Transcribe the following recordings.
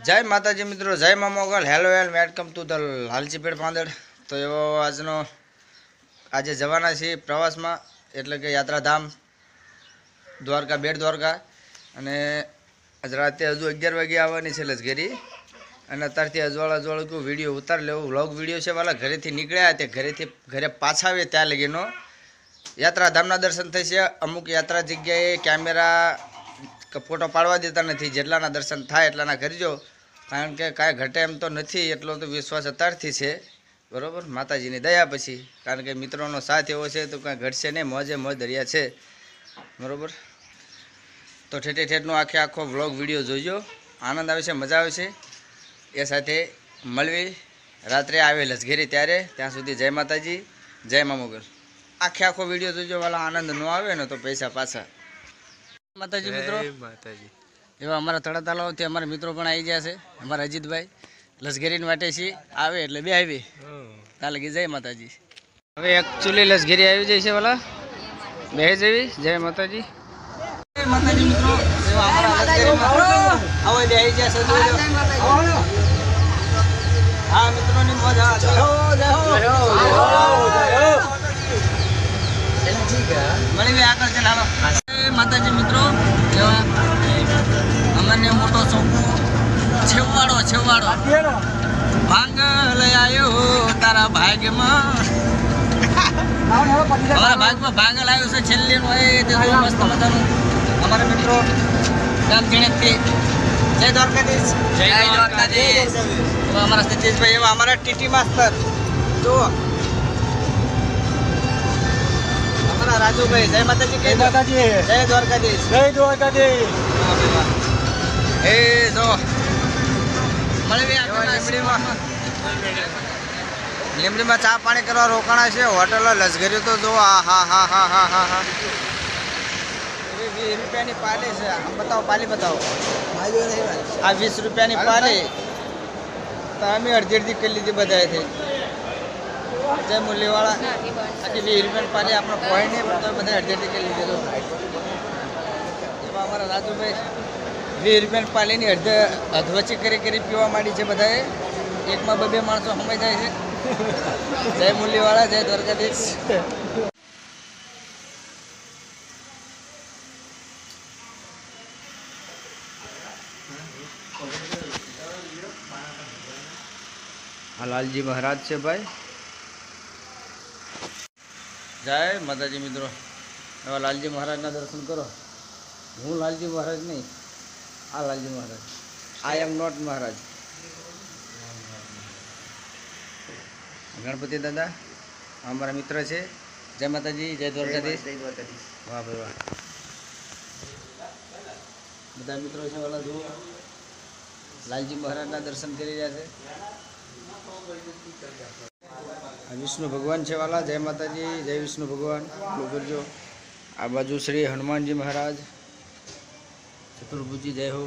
जय माताजी मित्रों, जय Maa Mogal. Hello all welcome to the लालची पेड़ પાંદડ। तो એવો આજનો આજે જવાના છીએ પ્રવાસમાં, એટલે કે યાત્રાધામ દ્વારકા, બેટ દ્વારકા। અને આજ રાતે હજુ 11 વાગે આવવાની છે લસગેરી, અને અત્યારથી અજવાળું કહું વિડીયો ઉતાર લેવો। વ્લોગ વિડીયો છે વાલા ઘરેથી નીકળ્યા તે ઘરે પાછા આવે ત્યાં લગીનો યાત્રાધામના દર્શન થશે। અમુક યાત્રા જગ્યાએ કેમેરા ફોટો પાડવા દેતા નથી, જેટલાના દર્શન થાય એટલાના કરજો, કારણ કે કાંઈ ઘટે એમ તો નથી, એટલો તો વિશ્વાસ અત્યારથી છે બરાબર, માતાજીની દયા પછી, કારણ કે મિત્રોનો સાથ એવો છે તો કાંઈ ઘટશે નહીં, મોજે મોજ દરિયા છે બરાબર। તો ઠેઠનો આખો વ્લોગ વિડીયો જોઈજો, આનંદ આવશે, મજા આવશે। એ સાથે મળવી રાત્રે આવે લસગેરી ત્યારે, ત્યાં સુધી જય માતાજી, જય મા મોગલ। આખો વિડીયો જોઈજો વાલા, આનંદ ન આવે ને તો પૈસા પાછા। માતાજી મિત્રો, માતાજી એવા અમારા તળા તળાવથી અમારા મિત્રો પણ આવી ગયા છે, અમારા અજીતભાઈ લસગેરીની વાટે છે, આવે એટલે બે આવી તાલે કે જય માતાજી। હવે એકચ્યુઅલી લસગેરી આવી જાય છે વાલા, બે જેવી જય માતાજી। જય માતાજી મિત્રો, એવા અમારા લસગેરીમાં આવો બે આવી ગયા છે, જોજો। હા મિત્રોની મોજ, હા જય હો જય હો જય હો મળી આગળ છે હાલો। માતાજી મિત્રો, એવા અમને મોટો છોકરો છેવાડો ભાંગ લઈ આવ્યો તારા ભાગ્યમાં, અમારા ભાગમાં ભાંગ લાવ્યો છે છેલ્લી નો, એ તે મસ્ત મજાનું અમારા મિત્રો ગામ જીણેકથી જય દ્વારકાધીશ, જય દ્વારકાધીશ। અમારા સતીશભાઈ, એવા અમારા ટીટી માસ્તર જો અમારા રાજુભાઈ, જય માતાજી, જય માતાજી, જય દ્વારકાધીશ, જય દ્વારકાધીશ। એ જો લીમડીમાં ચા પાણી કરવા રોકાણા છે, હોટલ લસગેરી તો જો આ હા હા હા હા હા હા 20 રૂપિયાની પાલી છે, બતાવો પાલી બતાવો, આ 20 રૂપિયાની પાલી તો અમે અડધી કરી લીધી બધાથી, જય મુરલીવાળા। આખી 20 રૂપિયાની પાલી આપણે કોઈ નહીં, પણ તો બધા અડધી કરી લીધેલો। એમાં અમારા રાજુભાઈ 20 રૂપિયાની પાલીની અધવચી કરી પીવા માંડી છે બધાએ, એકમાં 2 માણસો સમય જાય છે। જય મુરલીવાળા, જય દ્વારકાધીશ। આ લાલજી મહારાજ છે ભાઈ, જય માતાજી મિત્રો। એવા લાલજી મહારાજના દર્શન કરો। હું લાલજી મહારાજ નહીં, આ લાલજી મહારાજ, આઈ એમ નોટ મહારાજ। ગણપતિ દાદા અમારા મિત્ર છે, જય માતાજી, જય દ્વારકાધીશ, જય દ્વારકાધીશ। વાહ ભાઈ વાહ, બધા મિત્રો છે વાલા જુઓ, લાલજી મહારાજના દર્શન કરી રહ્યા છે। વિષ્ણુ ભગવાન છે વાલા, જય માતાજી, જય વિષ્ણુ ભગવાન કરજો। આ બાજુ શ્રી હનુમાનજી મહારાજ, ચતુર્ભુજી, જય હો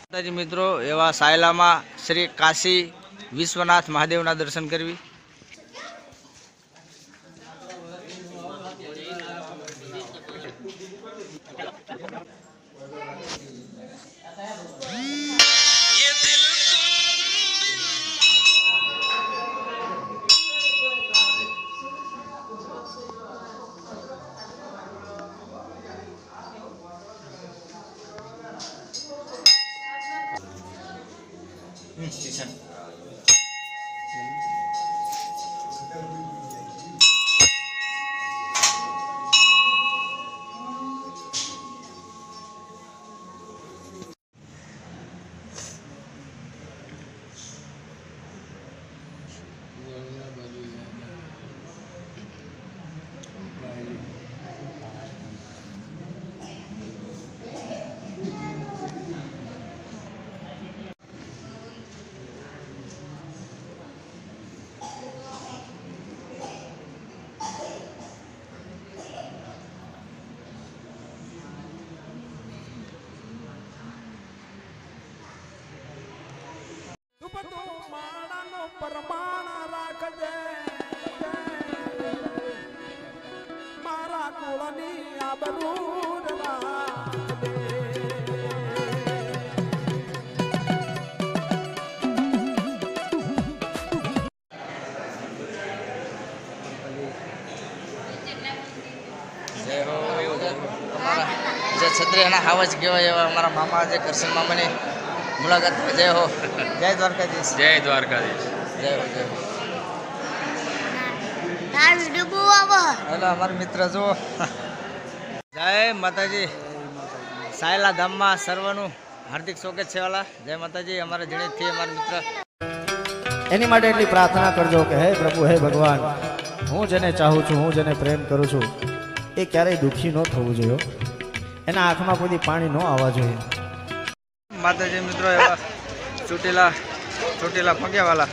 માતાજી મિત્રો। એવા સાયલામાં શ્રી કાશી વિશ્વનાથ મહાદેવના દર્શન કરવી। પરમાણ રાખજે મારા કુળની આબરૂ છત્રી એના હાવ જ કહેવાય એવા અમારા મામા જે કરશન મામાની મુલાકાત. જય હો, જય દ્વારકાધીશ. જય દ્વારકાધીશ. જય હો, જય હો. હેલો અમારા મિત્ર જુઓ. જય માતાજી. સાયલા ધામમાં સર્વનું હાર્દિક સ્વાગત છે વાલા. જય માતાજી. અમારા જણીથી અમારા મિત્ર એની માટે એટલી પ્રાર્થના કરજો કે હે પ્રભુ, હે ભગવાન, હું જેને ચાહું છું, હું જેને પ્રેમ કરું છું, એ ક્યારેય દુઃખી ન થવું જોઈએ. એના આંખમાં કોઈ પાણી ન આવવા જોઈએ. માતાજી મિત્રો એવા ચોટીલા પગ્યાવાલા.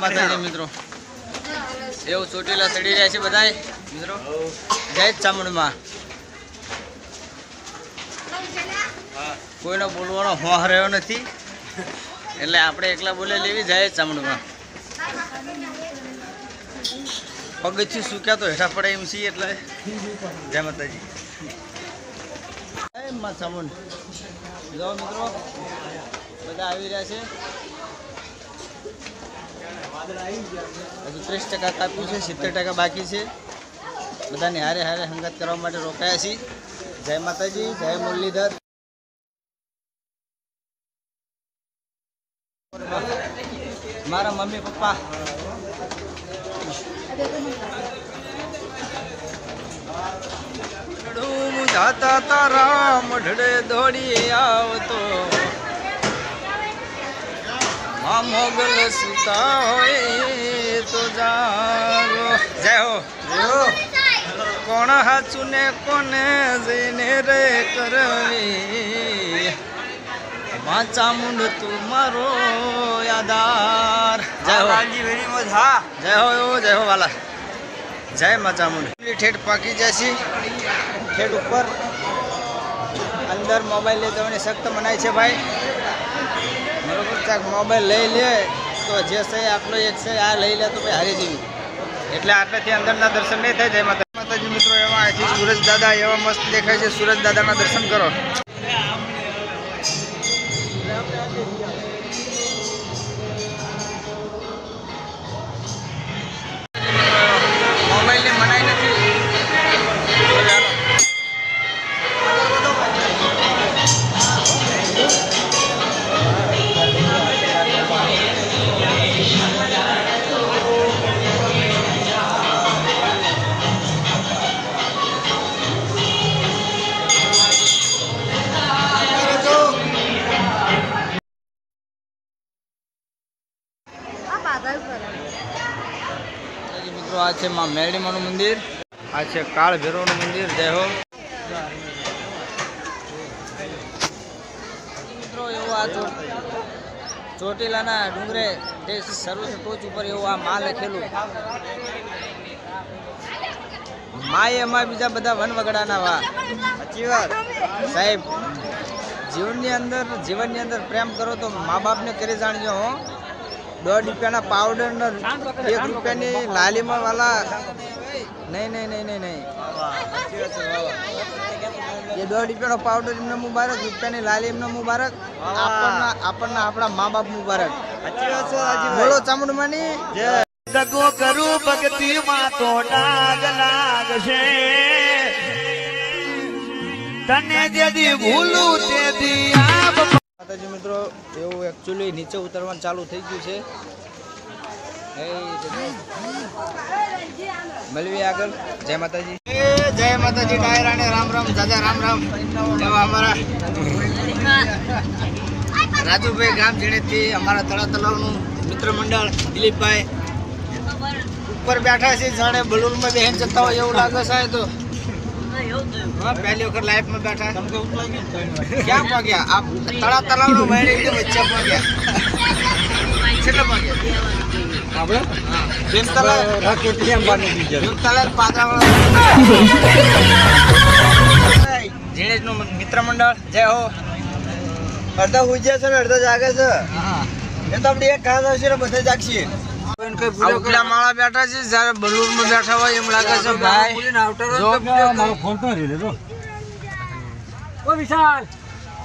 માતાજી મિત્રો એવું ચોટીલા ચડી રહ્યા છે બધા મિત્રો. જય ચામુંડમાં. કોઈનો બોલવાનો હોં રહ્યો નથી એટલે આપણે એકલા બોલે લેવી. જય ચામુંડમાં. પગથી સુક્યા તો હેઠા પડે એમ છીએ એટલે જય માતાજી. જય મા ચામુંડ. જો મિત્રો બધા આવી રહ્યા છે. હજુ 30% કાપ્યું છે, 70% બાકી છે. બધાને હારે હારે હંગાત કરવા માટે રોકાયા છીએ. જય માતાજી. જય મુરલીધર. મારા મમ્મી પપ્પા જાતા તારા મઢડે દોડી આવતો માં મોગલ સુતા હોય તો જાગો. જય હો, જય હો. કોણ હાચું ને કોને જઈને રે કરવી, માં ચામુંડ તું મારો યાદાર. જય હો, જય હો, જય હો વાલા. જય મા ચામુંડ. ઠેઠ પાકી જશે, ઠેઠ ઉપર અંદર મોબાઈલ લઈ જવાની સખ્ત મનાય છે ભાઈ. બરોબર, ચાક મોબાઈલ લઈ લે તો જે છે આટલો એક છે આ લઈ લે તો ભાઈ હારી જેવી. એટલે આટલેથી અંદરના દર્શન નહીં થાય. જય માતાજી મિત્રો. એવા અહીંથી સુરજ દાદા એવા મસ્ત દેખાય છે. સુરજ દાદાના દર્શન કરો. મોબાઈલની મનાઈ નથી. મિત્રો આ છે માં મેરડીમાનું મંદિર, આ છે કાળ ભૈરવનું મંદિર. જય હો મિત્રો. એવું આ ચોટીલાના ડુંગરે જે સર્વોચ્ચ ટોચ ઉપર એવું આ માં લખેલું. માય એમાં બીજા બધા વનવગડાના વા. સાચી વાત સાહેબ. જીવનની અંદર પ્રેમ કરો તો મા બાપને કરી જાણજો હો. 1.5 રૂપિયાના પાવડર ને 1 રૂપિયાની લાલીમાં વાલા નહીં. એ 1.5 રૂપિયાનો પાવડર એમને મુબારક, રૂપિયાની લાલી એમને મુબારક, આપણને આપણા મા બાપ મુબારક. બોલો ચામુંડમાની જય. દગો કરું ભક્તિ માં તો ડાગ લાગશે, તને જેદી ભૂલું તેદી આપ. માતાજી મિત્રો એવું એકચ્યુઅલી નીચે ઉતરવાનું ચાલુ થઈ ગયું છે. મળવી આગળ. જય માતાજી. જય માતાજી. ડાયરાને રામ રામ. દાદા રામ રામ. એવા અમારા રાજુભાઈ ગામ ઝીણેથી અમારા તળા તલાવનું મિત્ર મંડળ દિલીપભાઈ ઉપર બેઠા છે. જાણે બલૂનમાં બેહેન જતા હોય એવું લાગે છે. તો હા, પહેલી વખત લાઈફમાં બેઠા. ક્યાં પગ્યા? આ તળા તલાવનો મારી વચ્ચે પગ્યા. કેટલા પગ્યા આપણે? ઝીણેજનું મિત્ર મંડળ. જય હો. અડધા ઉજ્યા છે ને અડધા જાગે છે. એ તો આપણે એક ખાસ આવશે ને બધા જાગશે. ઉપલા માળા બેઠા છે, જયારે બલૂરમાં બેઠા હોય એમ લાગે છે ભાઈ. મારો ફોન તો રીલે તો ઓ વિશાલ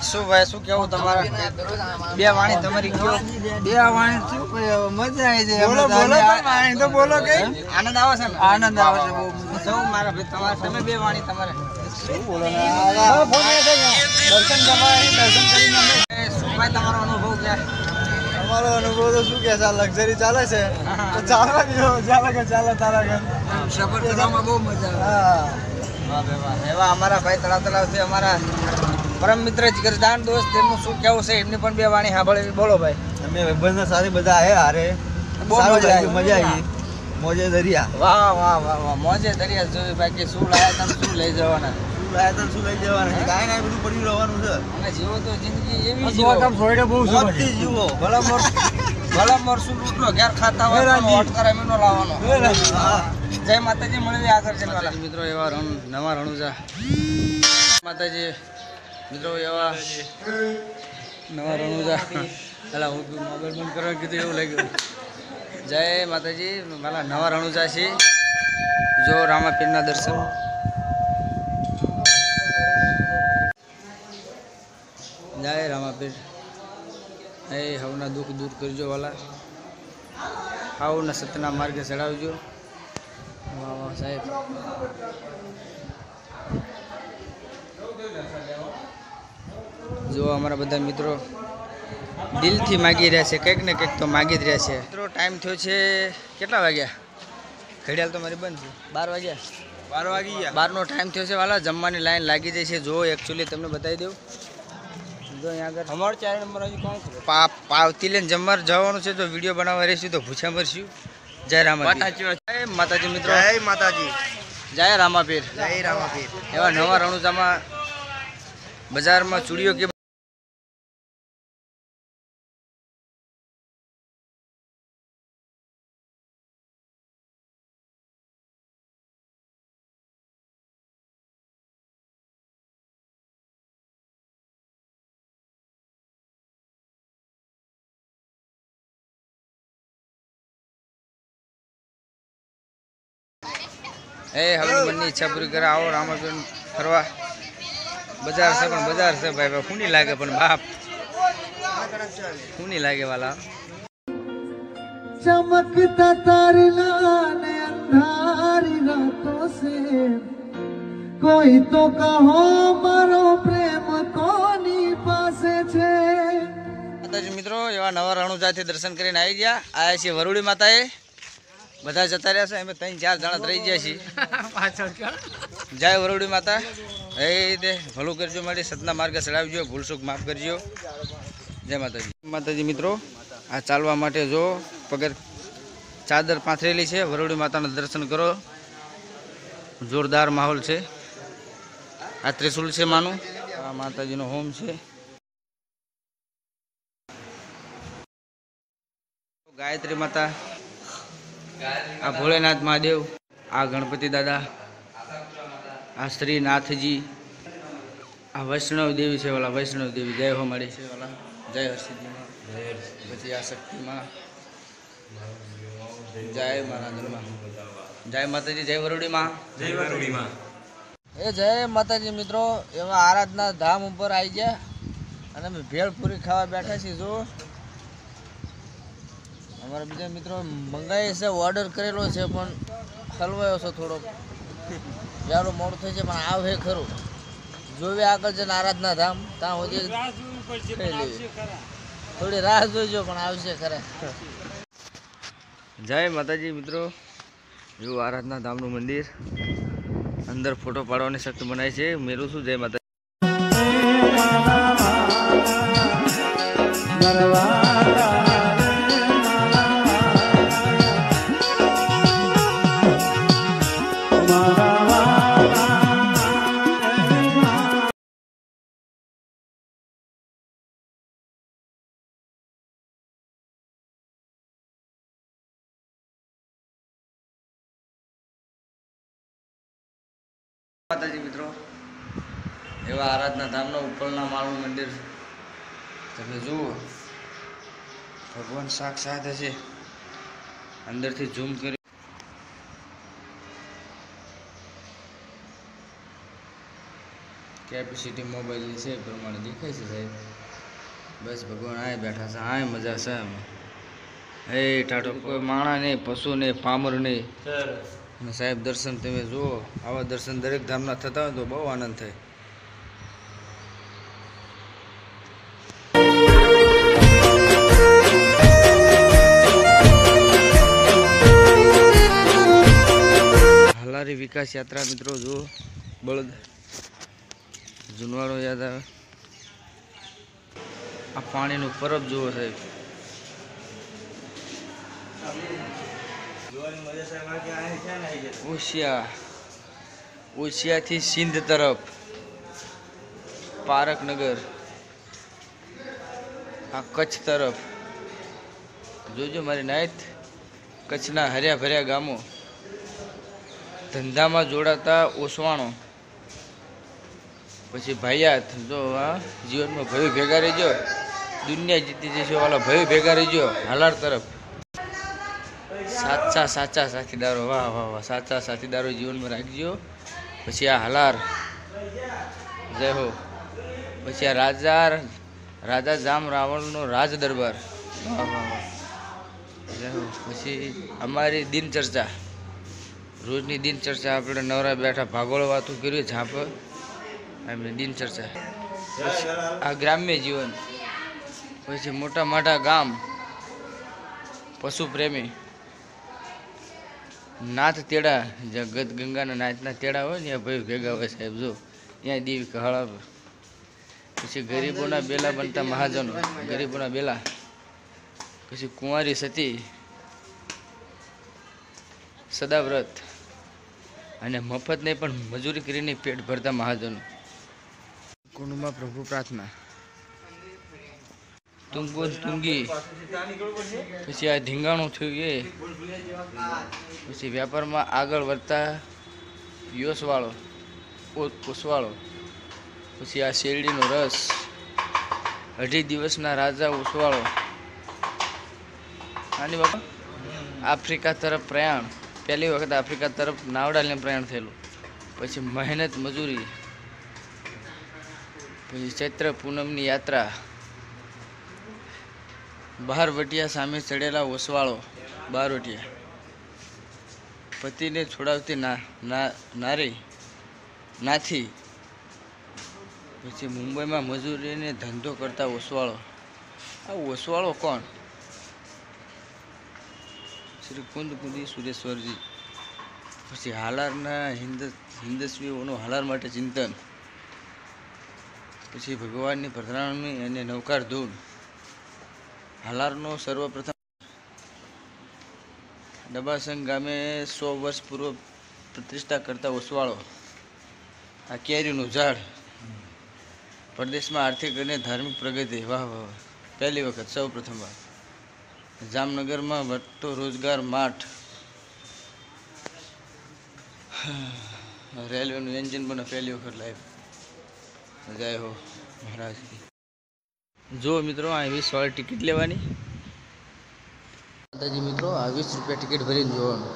શું ભાઈ શું કેવું તમારા બે વાણી તમારી કયો બે વાણી શું કહે, મજા આવી જાય. બોલો બોલો પણ વાણી તો બોલો કે આનંદ આવે છે ને આનંદ આવે છે બહુ. સૌ મારા ભાઈ તમારે તમે બે વાણી તમારે શું બોલો ને? દર્શન કરવા દર્શન કરીને શું ભાઈ તમારો અનુભવ ક્યાં અમારો અનુભવ તો શું કે છે, લક્ઝરી ચાલે છે તો ચાલે જો ચાલે કે ચાલે તારા ઘર. સફર કરવામાં બહુ મજા આવે હા. વાહ ભાઈ વાહ એવા અમારા ભાઈ તળાવથી અમારા પરમ મિત્ર જીગરદાન દોસ્ત તેમનું શું કેવું છે એમની પણ બે વાણી સાંભળવી બોલો ભાઈ અમે ભાઈબંધો સાથે બધા આયા હારે. બહુ સારું મજા લાગ્યું, મજા આવી. મોજે દરિયા. વાહ વાહ વાહ વાહ મોજે દરિયા જોઈ બાકી શું લાયા તમે શું લઈ જવાના શું લાયા તા શું લઈ જવાના છે? કાંઈ ના બધું પડ્યું રહેવાનું છે. અને જીવો તો જિંદગી એવી જીવો મોજથી જીવો. ભલા મરસું લૂંટલો ઘેર ખાતા હોય તો હોટ કરે એમનો લાવવાનો હા. જય માતાજી મળીએ આગળ જનવાલા મિત્રો એવા નવા રણુજા માતાજી મિત્રો એવા નવા રણુજા પેલા હું મોબાઈલ બંધ કરવા કીધું એવું લાગ્યું જય માતાજી પેલા નવા રણુજા છે જો રામાપીરના દર્શન જય રામાપીર હે હવના દુઃખ દૂર કરજો વાલા આવના સત્યના માર્ગે ચડાવજો વાહ વાહ સાહેબ જો અમારા બધા મિત્રો દિલથી માગી રહ્યા છે કંઈક ને કંઈક તો માગી જ રહ્યા છે મિત્રો ટાઈમ થયો છે કેટલા વાગ્યા ઘડિયાળ તો મારી બંધ છે 12 વાગ્યા 12 વાગી ગયા. 12નો ટાઈમ થયો છે વાલા જમવાની લાઈન લાગી જાય છે જો એકચ્યુઅલી તમને બતાવી દઉં જો અહીંયા આગળ અમારો 4 નંબર હજી કોણ ખબર? પાવતી લઈને જમવા જવાનું છે તો વિડીયો બનાવવા રહીશું તો ભૂછા મરશું જય રામાપીર જય માતાજી મિત્રો જય માતાજી. જય રામાપીર જય રામાપીર. એવા નવા રણુજામાં બજારમાં ચૂડીઓ કે એ હવે મનની ઈચ્છા પૂરી કરે આવો રામાપીર ફરવા બજાર છે પણ બજાર છે ભાઈ ખૂની લાગે પણ બાપ ખૂની લાગે વાલા चमकता तारला ने अंधारी रातों से कोई तो कहो मारो प्रेम कोनी પાસે છે. માતાજી મિત્રો એવા નવા રણુજાથી દર્શન કરીને આવી ગયા આયા છીએ વરુડી માતાએ બધા જતા રહ્યા છે અમે 3-4 જણા જ રહી ગયા છીએ જય વરુડી માતા એ દે ભલું કરજો મારી સતના માર્ગે ચડાવજો ભૂલ ચૂક માફ કરજો જય માતાજી માતાજી મિત્રો આ ચાલવા માટે જો પગર ચાદર પાથરેલી છે વરુડી માતાના દર્શન કરો જોરદાર માહોલ છે આ ત્રિશુલ છે માનું આ માતાજીનો હોમ છે ગાયત્રી માતા આ ભોળેનાથ મહાદેવ આ ગણપતિ દાદા આ શ્રીનાથજી આ વૈષ્ણવ દેવી છે વાલા વૈષ્ણવ દેવી જય હો મળી છે વાલા જય હર્ષિદીમાં પછી આ શક્તિમાં જય મારાધનમાં જય માતાજી જય વરુડીમાં એ જય માતાજી મિત્રો એવા આરાધના ધામ ઉપર આવી ગયા અને અમે ભેળપુરી ખાવા બેઠા છીએ જો અમારા બીજા મિત્રો મંગાવી છે ઓર્ડર કરેલો છે પણ હલવાયો છે થોડોક વહેલું મોડું થઈ છે પણ આવે ખરું જોવે આગળ જઈને આરાધના ધામ ત્યાં સુધી ખાઈ લેવી થોડી રાહ જોઈજો પણ આવશે ખરા જય માતાજી મિત્રો જો આરાધના ધામનું મંદિર અંદર ફોટો પાડવાની શક્તિ બનાવી છે મેરું શું જય માતા માતાજી મિત્રો એવા આરાધના ધામનો ઉપરના માળનું મંદિર તમે જુઓ ભગવાન સાક્ષાત હશે અંદરથી ઝૂમ કરી કેપેસિટી મોબાઈલ છે એ પ્રમાણે દેખાય છે સાહેબ. બસ ભગવાન આય બેઠા છે, આય મજા છે એમ. એ ટાટો કોઈ માણા નહીં, પશુ નહીં, પામર નહીં. અને સાહેબ દર્શન તમે જુઓ, આવા દર્શન દરેક ધામના થતા હોય તો બહુ આનંદ થાય. હાલારી વિકાસ યાત્રા મિત્રો જુઓ, બળદ જુનવાડો યાદ આવે. આ પાણીનું પરબ જુઓ સાહેબ. ઓશિયાથી સિંધ તરફ પારકનગર, આ કચ્છ તરફ જોજો મારી નાયત. કચ્છના હર્યા ભર્યા ગામો, ધંધામાં જોડાતા ઓસવાણો, પછી ભાઈયાત. જો આ જીવનમાં ભય ભેગા રહીજો, દુનિયા જીતી જશે વાલા ભય ભેગા રહીજો. હાલાર તરફ સાચા સાથીદારો, વાહ વાહ વાહ, સાચા સાથીદારો જીવનમાં રાખજો. પછી આ હાલાર, જય હો. પછી આ રાજા જામ રાવણનો રાજ દરબાર, વાહ વાહ વાહ, જય હો. પછી અમારી દિનચર્ચા, રોજની દિનચર્ચા. આપણે નવરા બેઠા ભાગોળ વાતું કરીએ ઝાંપ, એમની દિનચર્ચા. આ ગ્રામ્ય જીવન. પછી મોટા મોટા ગામ, પશુ પ્રેમી, નાથ તેડા, જગત ગંગાના નાથના તેડા હોય ને ભાઈ ભેગા હોય સાહેબ. જો ત્યાં દેવી કહાળા. પછી ગરીબોના બેલા બનતા મહાજનો, ગરીબોના બેલા. પછી કુંવારી સતી, સદાવ્રત, અને મફત નહીં પણ મજૂરી કરીને પેટ ભરતા મહાજનો. કુંડમાં પ્રભુ પ્રાર્થના, તુંગો તુંગી. પછી આ ધીંગાણું થયું એ. પછી વ્યાપારમાં આગળ વધતા યશવાળો, ઓસવાળો. પછી આ શેરડીનો રસ, 2.5 દિવસના રાજા ઓસવાળો. આની બાપા આફ્રિકા તરફ પ્રયાણ, પહેલી વખત આફ્રિકા તરફ નાવડા લઈને પ્રયાણ થયેલું. પછી મહેનત મજૂરી. પછી ચૈત્ર પૂનમની યાત્રા, બહારવટિયા સામે ચડેલા ઓસવાળો, બહારવટિયા. પતિને છોડાવતી નારી, નાથી. પછી મુંબઈમાં મજૂરીને ધંધો કરતા ઓસવાળો. આ ઓસવાળો કોણ? શ્રી કુંદકુંદી સુરેશ્વરજી. પછી હાલારના હિંદસ્વીઓનું હાલાર માટે ચિંતન. પછી ભગવાનની પ્રધાનમી અને નવકાર ધૂન. હાલારનો સર્વપ્રથમ ડબાસંગ ગામે 100 વર્ષ પૂર્વ પ્રતિષ્ઠા કરતા ઓસવાળો. આ કેરીનું ઝાડ. પ્રદેશમાં આર્થિક અને ધાર્મિક પ્રગતિ, વાહ વાહ, પહેલી વખત, સૌ પ્રથમ વાર. જામનગરમાં વધતો રોજગાર માઠ. રેલવેનું એન્જિન બને પહેલી વખત લાઈવ. જય હો મહારાજ. જો મિત્રો આ 20 વાળી ટિકિટ લેવાની. દાદાજી મિત્રો આ 20 રૂપિયા ટિકિટ ભરીને જોવાનું.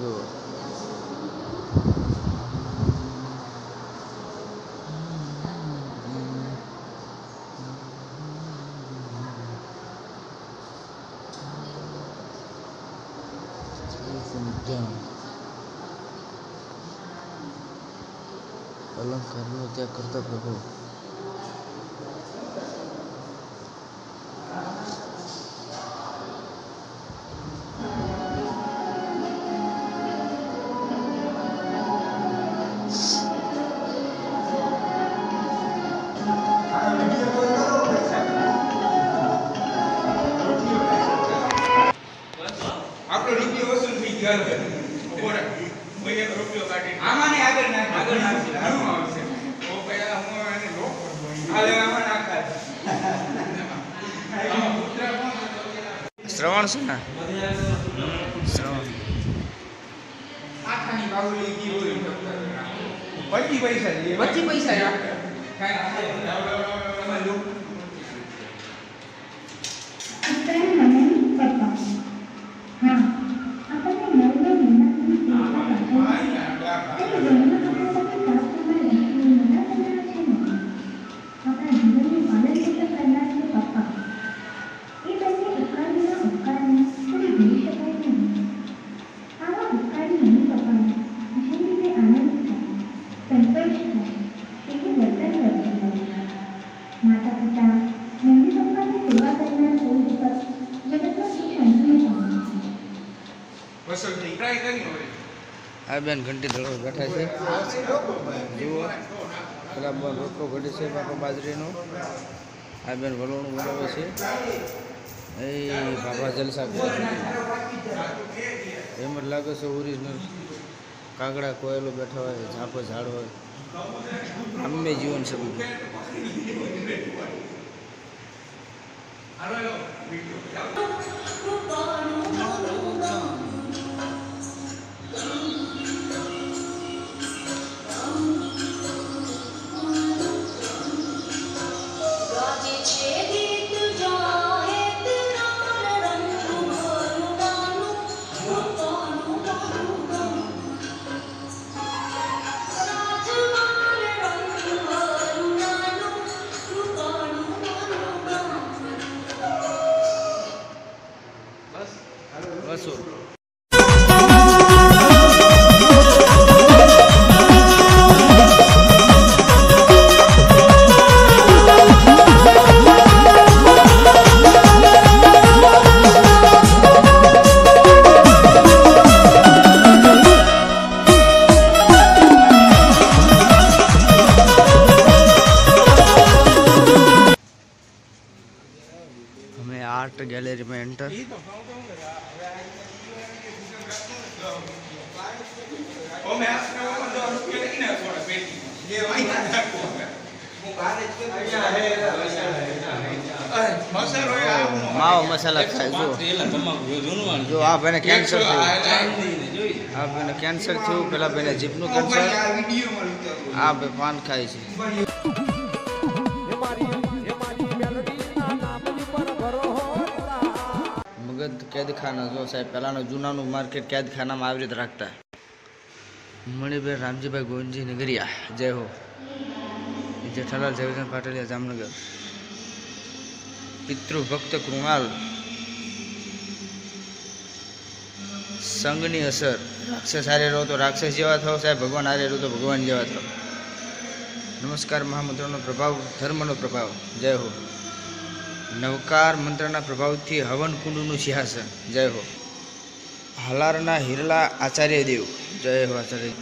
જો અલંકારનો ત્યાગ કરતા પ્રભુ. આપણો રૂપિયો વસૂલ થઈ ગયો. રૂપિયો કાઢી આમાં આગળ નાખી આવશે. ઓ ભાઈ હું એને લોક હાલે આમાં નાખા. શ્રવણ છે ને, શ્રવણ આખાની બાબુલી કી હોય 25 પૈસા લે. 25 પૈસા રાખે. તમે લોક આ બેન ઘંટી ધડો બેઠા છે જુઓ પેલા રોટલો ઘટે છે બાપા બાજરીનો આ બેન વલોણું બનાવે છે એ બાપા જલસા કરે એમ જ લાગે છે ઓરિજિનલ કાગડા કોયલો બેઠા હોય ઝાપો ઝાડ હોય અમે જીવન છે બધું બસો हमें आर्ट गैलरी में एंटर माव मसाला खाए जो आप એને કેન્સર થયું આ બેને કેન્સર થયું પેલા બેને જીભનું કેન્સર આ બે પાન ખાય છે મગધ કેદખાના જો સાહેબ પહેલાનું જૂનાનું માર્કેટ કેદખાનામાં આવી રીતે રાખતા મણિભાઈ રામજીભાઈ ગોવિંદજી નગરિયા જય હો જેઠાલાલ ઝવેરચંદ પાટલિયા જામનગર પિતૃભક્ત કૃણાલ સંઘની અસર રાક્ષસ હારે રહો તો રાક્ષસ જેવા થાવ સાહેબ ભગવાન હારે રહો તો ભગવાન જેવા થાવ નમસ્કાર મહામંત્રનો પ્રભાવ ધર્મનો પ્રભાવ જય હો નવકાર મંત્રના પ્રભાવથી હવન કુંડનું સિંહાસન જય હો હાલારના હિરલા આચાર્ય દેવ જય હો આચાર્ય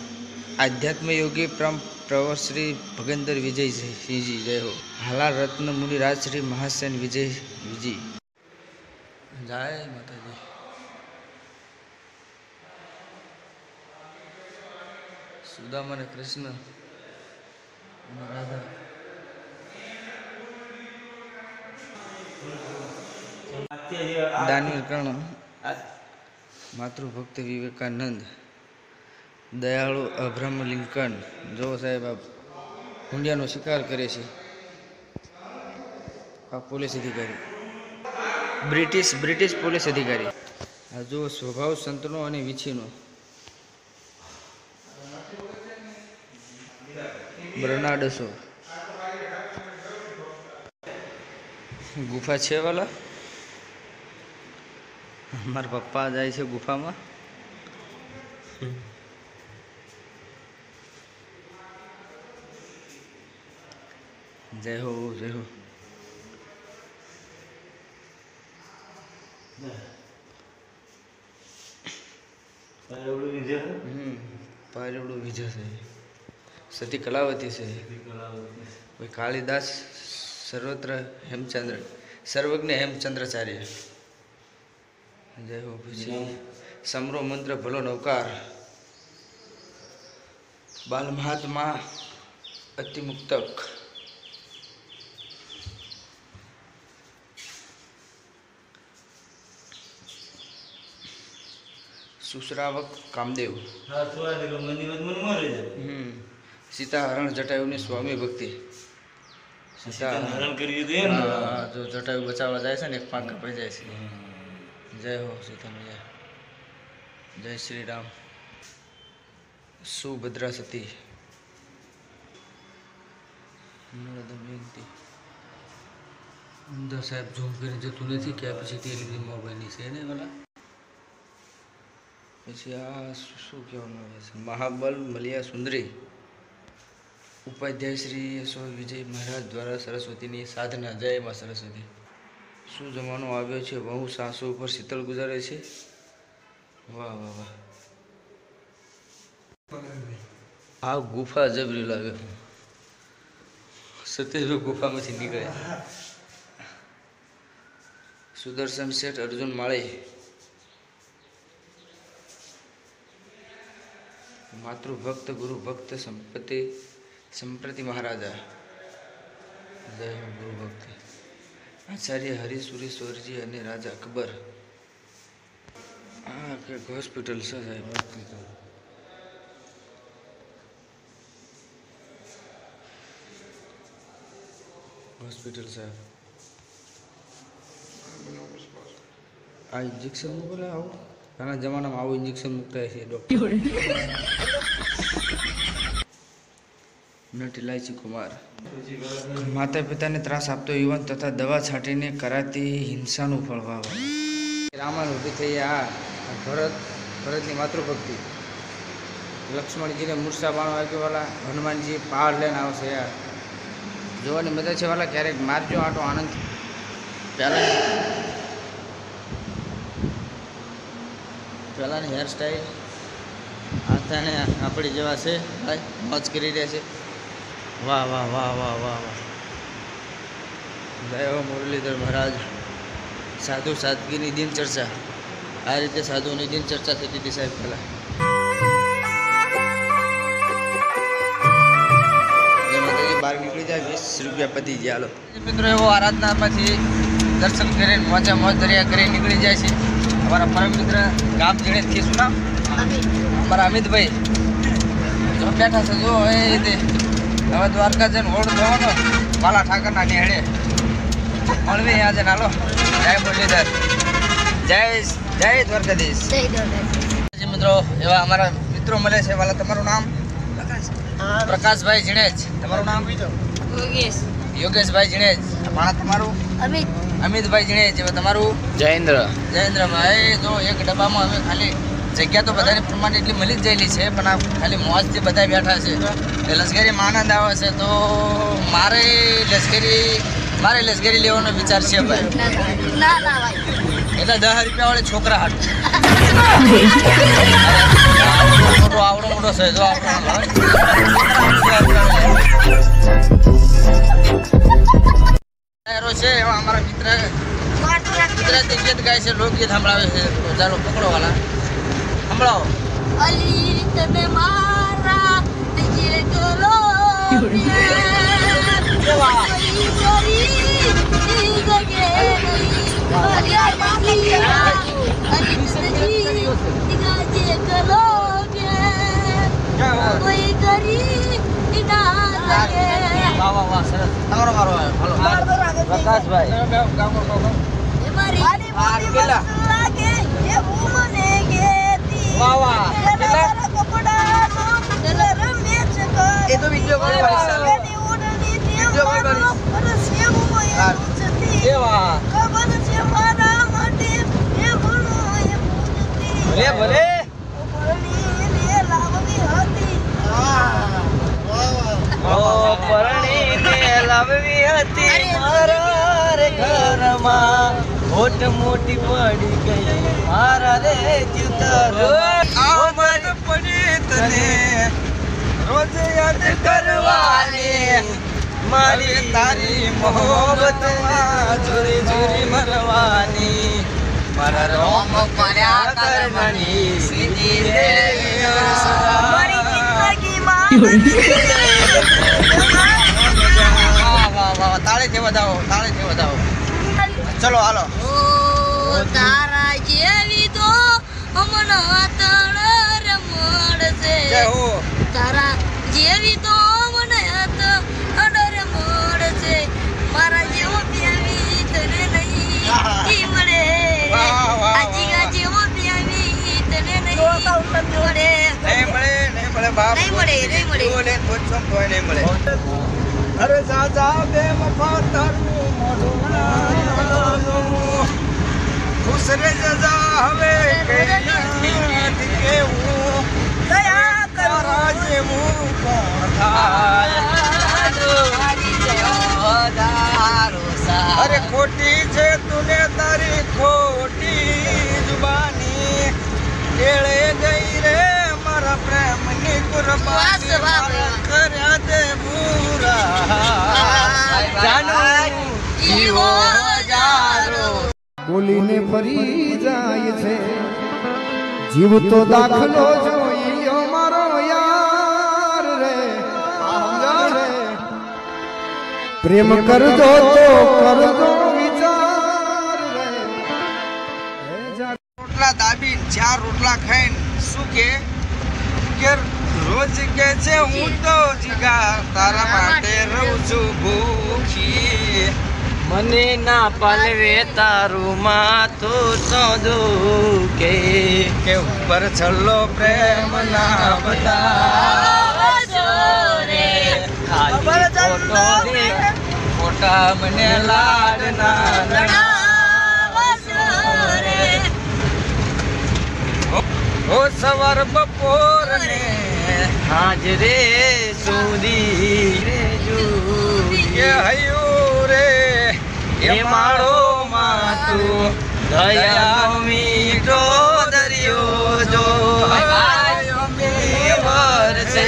આધ્યાત્મ યોગી પ્રવર શ્રી ભગેન્દ્ર વિજય સિંહજી જય હો હાલાર રત્ન મુનિ રાજ શ્રી મહાસેન વિજય વિજી જય માતાજી સુદામા અને કૃષ્ણ અને રાધા દાનિયેલ કર્ણ માતૃભક્ત વિવેકાનંદ દયાળુ અબ્રાહમ લિંકન જો સાહેબ આ હુંડિયાનો શિકાર કરે છે આ પોલીસ અધિકારી બ્રિટિશ પોલીસ અધિકારી આ જો સ્વભાવ સંતનો અને વીછીનો બર્નાડસો ગુફા છે વાલા મારા પપ્પા જાય છે ગુફામાં જય હો જય હો પારેવડું વિજય છે સતી કલાવતી છે ભાઈ કાલિદાસ સર્વત્ર હેમચંદ્ર સર્વજ્ઞ હેમચંદ્રાચાર્ય જય હો પછી સમરો મંત્ર ભલો નવકાર બાલ મહાત્મા અતિમુક્તક સુશ્રાવક કામદેવ સીતાહરણ જટાયુની સ્વામી ભક્તિ જો જટાયુ બચાવવા જાય છે ને એક પાંખ કપાઈ જાય છે જય હો સીતા મૈયા જય શ્રી રામ સુભદ્રા સતી અંદર સાહેબ ઝૂમ કરીને જતું નથી કે પછી તે લીધી મોબાઈલની છે ને પેલા પછી આ શું કહેવામાં આવે છે મહાબલ મલિયા સુંદરી ઉપાધ્યાય શ્રી યશો વિજય મહારાજ દ્વારા સરસ્વતીની સાધના જય માં સરસ્વતી શું જમાનો આવ્યો છે વહુ સાસુ ઉપર શીતળ ગુજારે છે વાહ વાહ વાહ આ ગુફા જબરી લાગે. સતીશભાઈ ગુફામાંથી નીકળ્યા. સુદર્શન શેઠ, અર્જુન માળી, માતૃભક્ત, ગુરુ ભક્ત, સંપ્રતિ મહારાજા, જય હો ગુરુ ભક્ત, આચાર્ય હરિસુરેશ્વરજી અને રાજા અકબર. આ કે હોસ્પિટલ છે સાહેબ. હોસ્પિટલ સાહેબ. આ ઇન્જેક્શન મૂકેલા આવું ઘણા જમાનામાં આવું ઇન્જેક્શન મૂકતા છે ડૉક્ટર. નટ ઇલાયચી કુમાર. માતા પિતાને ત્રાસ આપતો યુવાન તથા દવા છાંટીને કરાતી હિંસાનું ફળ વાવવા. રામાયણ ઊભી થઈ. આ ભરતની માતૃભક્તિ. લક્ષ્મણજીને મૂર્છા બાણ વાગ્યોવાલા. હનુમાનજી પહાડ લઈને આવશે. યાર જોવાની મજા છે વાલા. ક્યારેક મારજો આટો આનંદ. પહેલાંની હેરસ્ટાઈલ આથાને આપણી જેવા છે ભાઈ, મોજ કરી રહ્યા છે. વાહ વાહ વાહ વાહ વાહ વાહ. જય હો મુરલીધર મહારાજ. સાધુ સાદગીની દિનચર્ચા. આ રીતે સાધુની દિનચર્ચા થતી હતી સાહેબ પહેલાં. બહાર નીકળી જાય 20 રૂપિયા પતી જાય. હાલો મિત્રો, એવો આરાધનામાંથી દર્શન કરીને મોજે મોજ દરિયા કરી નીકળી જાય છે. અમારા પરમ મિત્ર ગામ જીણેજથી શું નામ? અમારા અમિતભાઈ જો બેઠા છે. જો એ રીતે હવે દ્વારકા જઈને ઓળખ થવાનો વાલા ઠાકરના નેહડે મળવી આજે. નાલો જય મુરલીધર, જય દ્વારકાધીશ. મિત્રો એવા અમારા મિત્રો મળે છે વાલા. તમારું નામ? પ્રકાશભાઈ જીણેજ. તમારું નામ? યોગેશભાઈ જીણેજ. માણા તમારું? અમિતભાઈ જીણેજ. તમારું? જયેન્દ્રભાઈ. જો એક ડબ્બામાં હવે ખાલી જગ્યા તો બધાને પ્રમાણે એટલી મળી જ ગયેલી છે, પણ આ ખાલી મોજથી બધા બેઠા છે. લશ્કરીમાં આનંદ આવે છે. તો મારે લશ્કરી લેવાનો વિચાર છે ભાઈ. એટલે 10 રૂપિયા વાળી છોકરા હાટ આવડો મોટો છે. જો છે એવા અમારા મિત્ર ગુજરાતી ગીત ગાય છે, લોકગીત સંભળાવે છે. તો ચાલો પકડો વાલા, સંભળાવો. અલી તને મારા દિલ ગલો પ્રકાશભાઈ એ તો વિડીયો કોલ ભલે લાવવી હતી મારા રે ઘરમાં. હોટ મોટી પડી ગઈ મારા રે જીવતર પડી તને રોજ યાદ કરવાની. મારી તારી મોહબ્બતમાં ઝુરી ઝુરી મરવાની. મારા રોમ કર્યા કરવાની સીધી રે મારી જિંદગીમાં. તાળીથી વધાવો, તાળીથી વધાવો. ચલો હાલો. તારા જેવી તો હમણાં તણ મળશે. તારા જેવી તો મને અડર મળશે. મારા જેવો પ્યાવી તને નહીં મળે. આજીગા જેવો પ્યાવી તને નહીં મળે. નહીં મળે બાપ. નહીં મળે. નહીં મળે. અરે સાજા બે વફા તારું મોઢું ખુશ રે જજા હવે કેવું દયા તારા જેવું કોણ થાય. અરે ખોટી છે તુને તારી ખોટી જુબાની. કેળે ગઈ રે મારા પ્રેમની વાસ બાબા કર્યા તે પૂરા જાનું જીવો હજારો બોલીને ફરી જાય છે જીવ તો દાખલો જોઈ મારો યાર રે પ્રેમ કરજો તો કરજો વિચાર રે રોટલા દાબી ચાર રોટલા ખાઈને શું કે રોજ કે છે હું તો જીગા તારા માટે રહું છું ભૂખી મને ના પાલવે તારું માથું તો દુખે કે ઉપર છલ્લો પ્રેમ ના બતા રે ખોટા મને લાડ ના રે ઓ સવાર બપોર ને હાજરે સુધી રે કે હયું રે એ માળો માતું દયા મીઠો દરિયો જો વર્ષે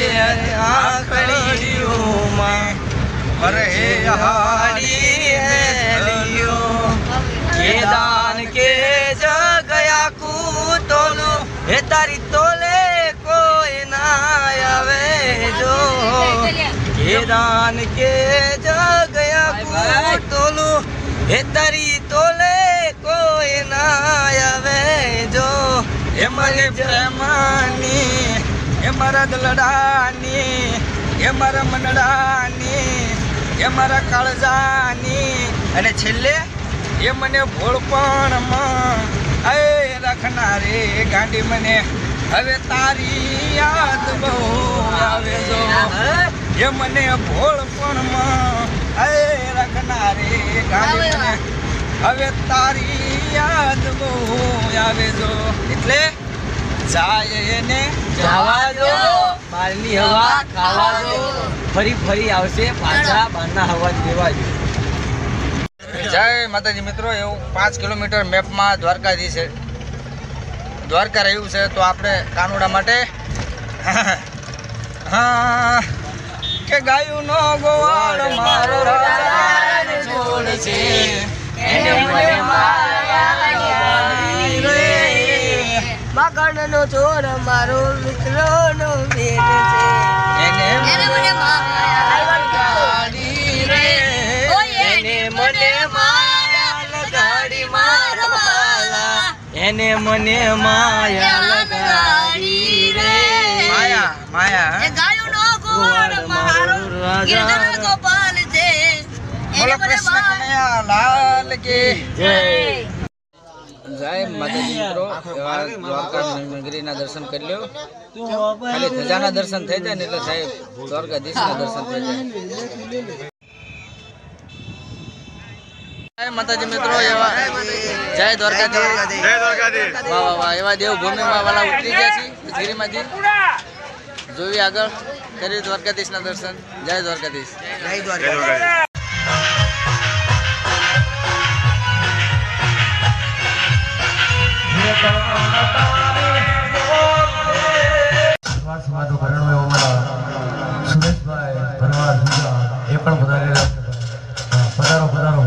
આંખડીઓમાં અરે હાડી હેલિયો કે દાન કે જગયા કુતોલું હે તારી તોલે કોઈ ના આવે જો કે દાન કે જગયા કુતોલું હે તારી તોલે કોઈ ના આવે જો એ મારી પ્રેમાની એ મારા દલડાની એ મારા મનડાની એ મારા કાળજાની અને છેલ્લે એ મને ભોળપણમાં એ રાખનારે ગાંડી મને હવે તારી યાદ બહુ આવે જો એ મને ભોળપણમાં એ રાખનારે ગાંડી મને હવે તારી યાદ બહુ આવે જો એટલે જાય એને જવા દો બહારની હવા ખાવા દો ફરી ફરી આવશે પાછા બહારના હવા દેવા દો જય માતાજી મિત્રો એવું 5 કિલોમીટર મેપમાં દ્વારકાથી છે દ્વારકા રહ્યું છે તો આપણે કાનુડા માટે હા કે ગાયું નો ગોવાળ મારો રાજાને છોડ છે એને મને માયા રે મગનનો છોડ મારો મિત્રનો ભેટ છે એને મને માયા ગાડી રે એને મને માયા લગાડી મારા વાલા એને મને માયા લગાડી રે માયા માયા એ ગાયુંનો ગોવાળ મારો ગિરધર ગોપાલ છે બોલો કૃષ્ણ કનૈયા લાલ કી જય જય માતાજી મિત્રો એવા દ્વારકા નગરીના દર્શન કરી લ્યો ખાલી ધજાના દર્શન થઈ જાય ને એટલે સાહેબ દ્વારકાધીશના દર્શન થઈ જાય જય માતાજી મિત્રો એવા જય દ્વારકાધીશ વાહ વાહ વાહ એવા દેવભૂમિમાં વાલા ઉતરી ગયા છે ગીરીમાંથી જોવી આગળ કરી દ્વારકાધીશના દર્શન જય દ્વારકાધીશ જય દ્વારકાધીશ સમાજનો ઘરેણો એવો મારા સુરેશભાઈ ભરવાડ સુજા એ પણ પધારેલા છે. પધારો પધારો.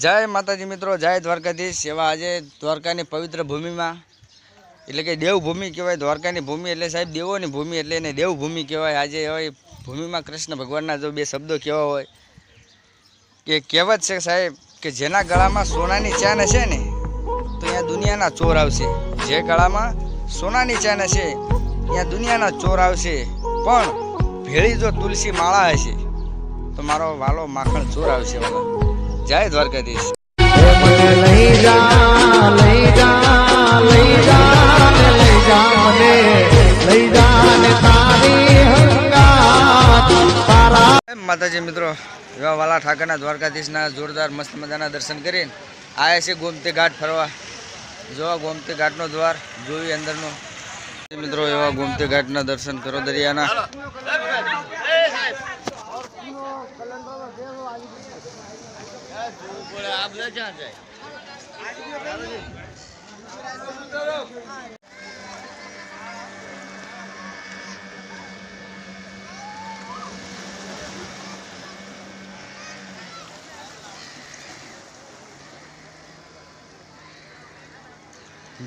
જય માતાજી મિત્રો જય દ્વારકાધીશ એવા આજે દ્વારકાની પવિત્ર ભૂમિમાં એટલે કે દેવભૂમિ કહેવાય દ્વારકાની ભૂમિ એટલે સાહેબ દેવોની ભૂમિ એટલે એને દેવભૂમિ કહેવાય આજે એવા ભૂમિમાં કૃષ્ણ ભગવાનના જો બે શબ્દો કહેવા હોય કે કહેવત છે સાહેબ કે જેના ગળામાં સોનાની ચેન હશે ને તો અહીંયા દુનિયાના ચોર આવશે જે ગળામાં સોનાની ચેન હશે ત્યાં દુનિયાના ચોર આવશે પણ ભેળી જો તુલસી માળા હશે તો મારો વાલો માખણ ચોર આવશે વાલા જય દ્વારકાધીશ લઈ જા લઈ જા લઈ જા લઈ જા મને લઈ જા ને તારી હંગાત તારા માતાજી મિત્રો, એવા વાલા ઠાકરના દ્વારકાધીશના જોરદાર મસ્ત મજાના દર્શન કરીને આવ્યા છે ગોમતી ઘાટ ફરવા. જો ગોમતી ઘાટનો દ્વાર જોયું અંદરનો મિત્રો, એવા ગોમતી ઘાટના દર્શન કરો દરિયાના.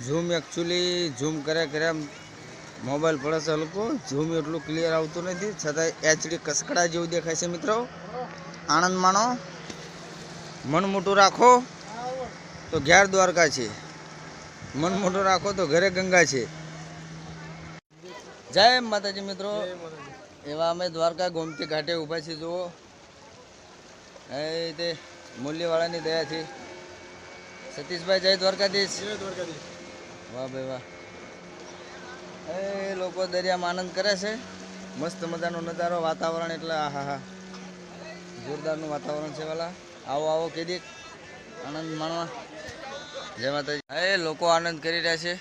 ઝૂમ એકચ્યુઅલી ઝૂમ કર્યા મોબાઈલ પડે છે હલકો, ઝૂમ એટલું ક્લિયર આવતું નથી, છતાં HD કસકડા જેવું દેખાય છે મિત્રો. આનંદ માણો, મન મોટું રાખો તો ઘેર દ્વારકા છે, મન મોટું રાખો તો ઘરે ગંગા છે. જય માતાજી મિત્રો, એવા અમે દ્વારકા ગોમતી ઘાટે ઊભા છીએ. જુઓ એ તે મૂલ્યવાળાની દયાથી. સતીશભાઈ જય દ્વારકાધીશ. વાહ ભાઈ વાહ. એ લોકો દરિયામાં આનંદ કરે છે, મસ્ત મજાનો નજારો, વાતાવરણ એટલે આહા હા જોરદારનું વાતાવરણ છે વાલા. આવો આવો કીધી આનંદ માણવા. જય માતાજી. એ લોકો આનંદ કરી રહ્યા છે,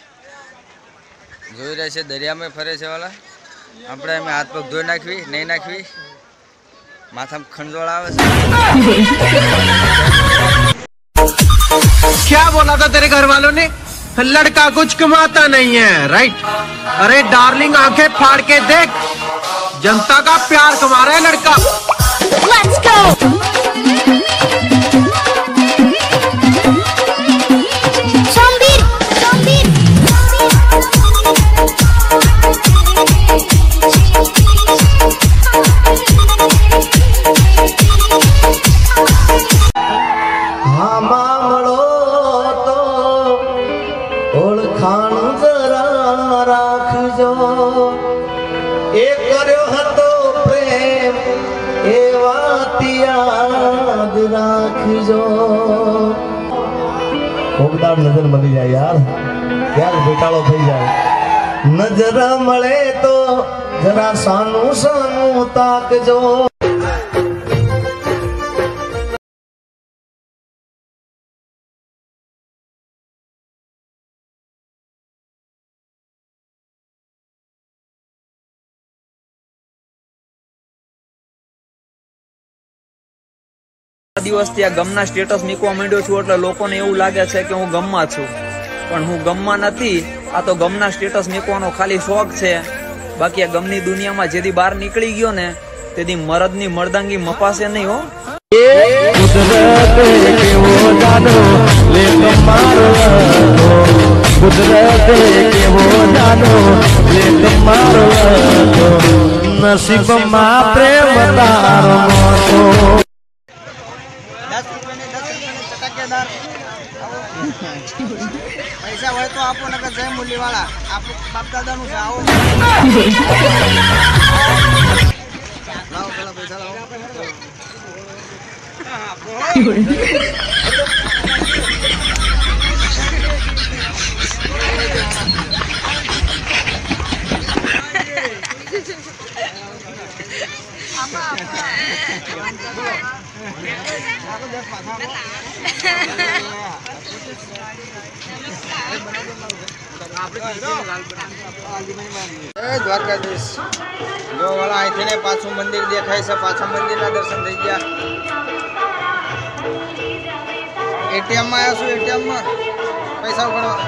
જોઈ રહ્યા છે, દરિયામાં ફરે છે વાલા. આપણે એમ હાથ પગ ધોઈ નાખવી નહીં નાખવી, માથામાં ખંજોળ આવે છે. क्या बोला था तेरे घर वालों ने? लड़का कुछ कमाता नहीं है, राइट? अरे डार्लिंग आंखें फाड़ के देख, जनता का प्यार कमा रहा है लड़का. Let's go! Zombie! Zombie! हाँ मामलो तो ओळखाण जरा राखजो, ए कर्यो हतो प्रेम ए वात याद राखजो. કોકદાર નજર મળી જાય યાર, ક્યાંક બેટાળો થઈ જાય. નજર મળે તો જરા સાનું સાનું તાકજો. દિવસથી આ ગમના સ્ટેટસ મૂકવા માંડ્યો છું એટલે લોકોને એવું લાગે છે કે હું ગમમાં છું, પણ હું ગમમાં નથી. આ તો ગમના સ્ટેટસ મૂકવાનો ખાલી શોખ છે. બાકી આ ગમની દુનિયામાં જેથી બહાર નીકળી ગયો ને તેથી મરદની મર્દાંગી મપાશે નહીં હો. નસીબમાં પ્રેમ તારો મોટો. 10 રૂપિયાની ચટાકેદાર પૈસા હોય તો આપો, નકર જય મૂલ્યવાળા. આપણું બાપ દાદાનું છે. આવો લાવો પેલા પૈસા લાવો. દ્વારકાધીશ જો વાળા અહીંથી ને પાછું મંદિર દેખાય છે. પાછા મંદિરના દર્શન થઈ ગયા. ATM માં આવ્યા છું. ATM માં પૈસા ઉપાડવા.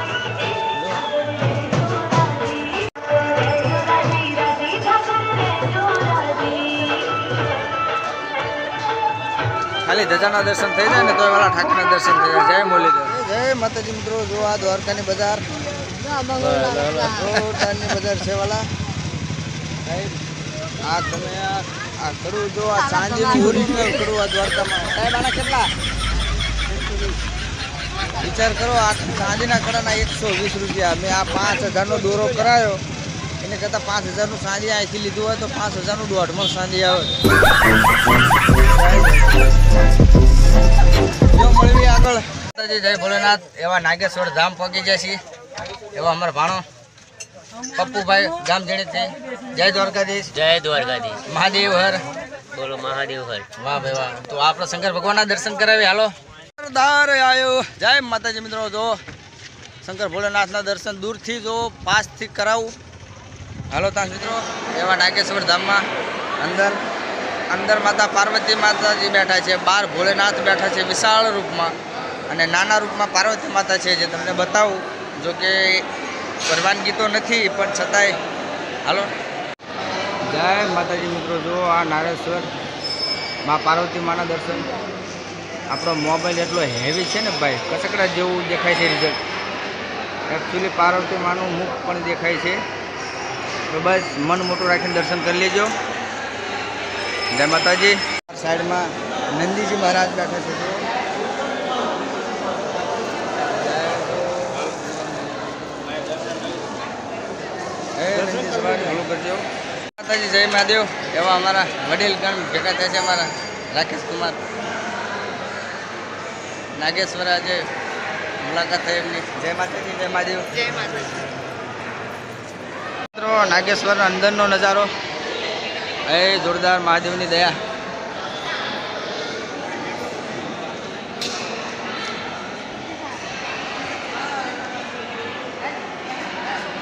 ખાલી ધજાના દર્શન થઈ જાય ને તો વાળા ઠાકરના દર્શન થઈ જાય. જય મુરલીધર. જય માતાજી મિત્રો, જો આ દ્વારકાની બજાર, જોરદારની બજાર છે વાલા. આ તમે આ કડું જો, આ સાંજેનું ઓરિજિનલ કડું આ દ્વારકામાં. સાહેબ આના કેટલા વિચાર કરો? આ સાંજના કડાના 120 રૂપિયા. મેં આ 5000નો દોરો કરાયો, એને કરતાં 5000નું સાંજે અહીંથી લીધું હોય તો 5000નું દોઢમાં સાંજે આવે. જો મળવી આગળ. જય ભોલેનાથ. એવા નાગેશ્વર ધામ પહોંચી ગયા છીએ. એવા અમારા ભાણો પપ્પુભાઈ ગામ જણીથી. જય દ્વારકાધીશ. જય દ્વારકાધીશ. મહાદેવ હર. બોલો મહાદેવ હર. વાહ ભાઈ વાહ. તો આપણે શંકર ભગવાનના દર્શન કરાવી હાલો. જોરદાર આવ્યો. જય માતાજી મિત્રો. જો શંકર ભોલેનાથના દર્શન દૂરથી જો પાસથી કરાવું. હાલો ત્યાં મિત્રો એવા નાગેશ્વર ધામમાં અંદર માતા પાર્વતી માતાજી બેઠા છે, બહાર ભોલેનાથ બેઠા છે વિશાળ રૂપમાં, અને નાના રૂપમાં પાર્વતી માતા છે જે તમને બતાવું. જો કે પરવાનગી તો નથી પણ છતાંય હાલો. જય માતાજી મિત્રો. જો આ નારેશ્વર માં પાર્વતી માના દર્શન. આપણો મોબાઈલ એટલો હેવી છે ને ભાઈ, કસકડા જેવું દેખાય છે રિઝલ્ટ. એકચ્યુઅલી પાર્વતી માનું મુખ પણ દેખાય છે. તો બસ મન મોટું રાખીને દર્શન કરી લેજો. જય માતાજી. સાઈડમાં નંદીજી મહારાજ બેઠા છે. ઘણું કરજો. માતાજી જય મહાદેવ. એવા અમારા વડીલ ગણ ભેગા થયા છે, અમારા રાકેશ કુમાર નાગેશ્વર. આજે મુલાકાત થઈ એમની. જય માતાજી. જય મહાદેવ. જય માતાજી. મિત્રો નાગેશ્વર અંદરનો નજારો એ જોરદાર. મહાદેવની દયા.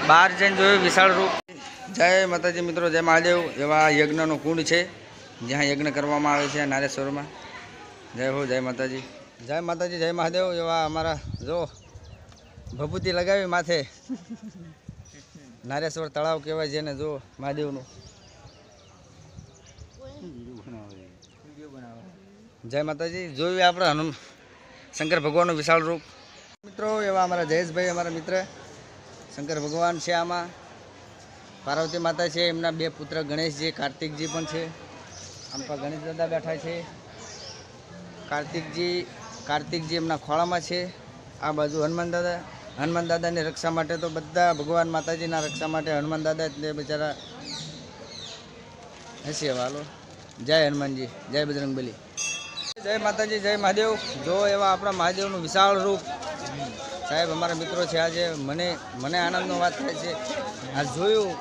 બહાર જઈને જોયું વિશાળ રૂપ. જય માતાજી મિત્રો. જય મહાદેવ. એવા યજ્ઞનો કુંડ છે જ્યાં યજ્ઞ કરવામાં આવે છે નારેશ્વરમાં. જય હો. જય માતાજી. જય માતાજી. જય મહાદેવ. એવા અમારા જો ભભૂતિ લગાવી માથે. નારેશ્વર તળાવ કહેવાય જેને. જો મહાદેવનું. જય માતાજી. જોયું આપણે શંકર ભગવાનનું વિશાળ રૂપ. મિત્રો એવા અમારા જયેશભાઈ, અમારા મિત્ર શંકર ભગવાન છે. આમાં પાર્વતી માતા છે, એમના બે પુત્ર ગણેશજી, કાર્તિકજી પણ છે. આમ પર ગણેશ દાદા બેઠા છે. કાર્તિકજી એમના ખોળામાં છે. આ બાજુ હનુમાન દાદાની રક્ષા માટે તો બધા ભગવાન માતાજીના રક્ષા માટે હનુમાન દાદા એટલે બિચારા હસી. હાલો. જય હનુમાનજી. જય બજરંગબલી. જય માતાજી. જય મહાદેવ. જો એવા આપણા મહાદેવનું વિશાળ રૂપ. સાહેબ અમારા મિત્રો છે. આજે મને આનંદનો વાત થાય છે. આ જોયું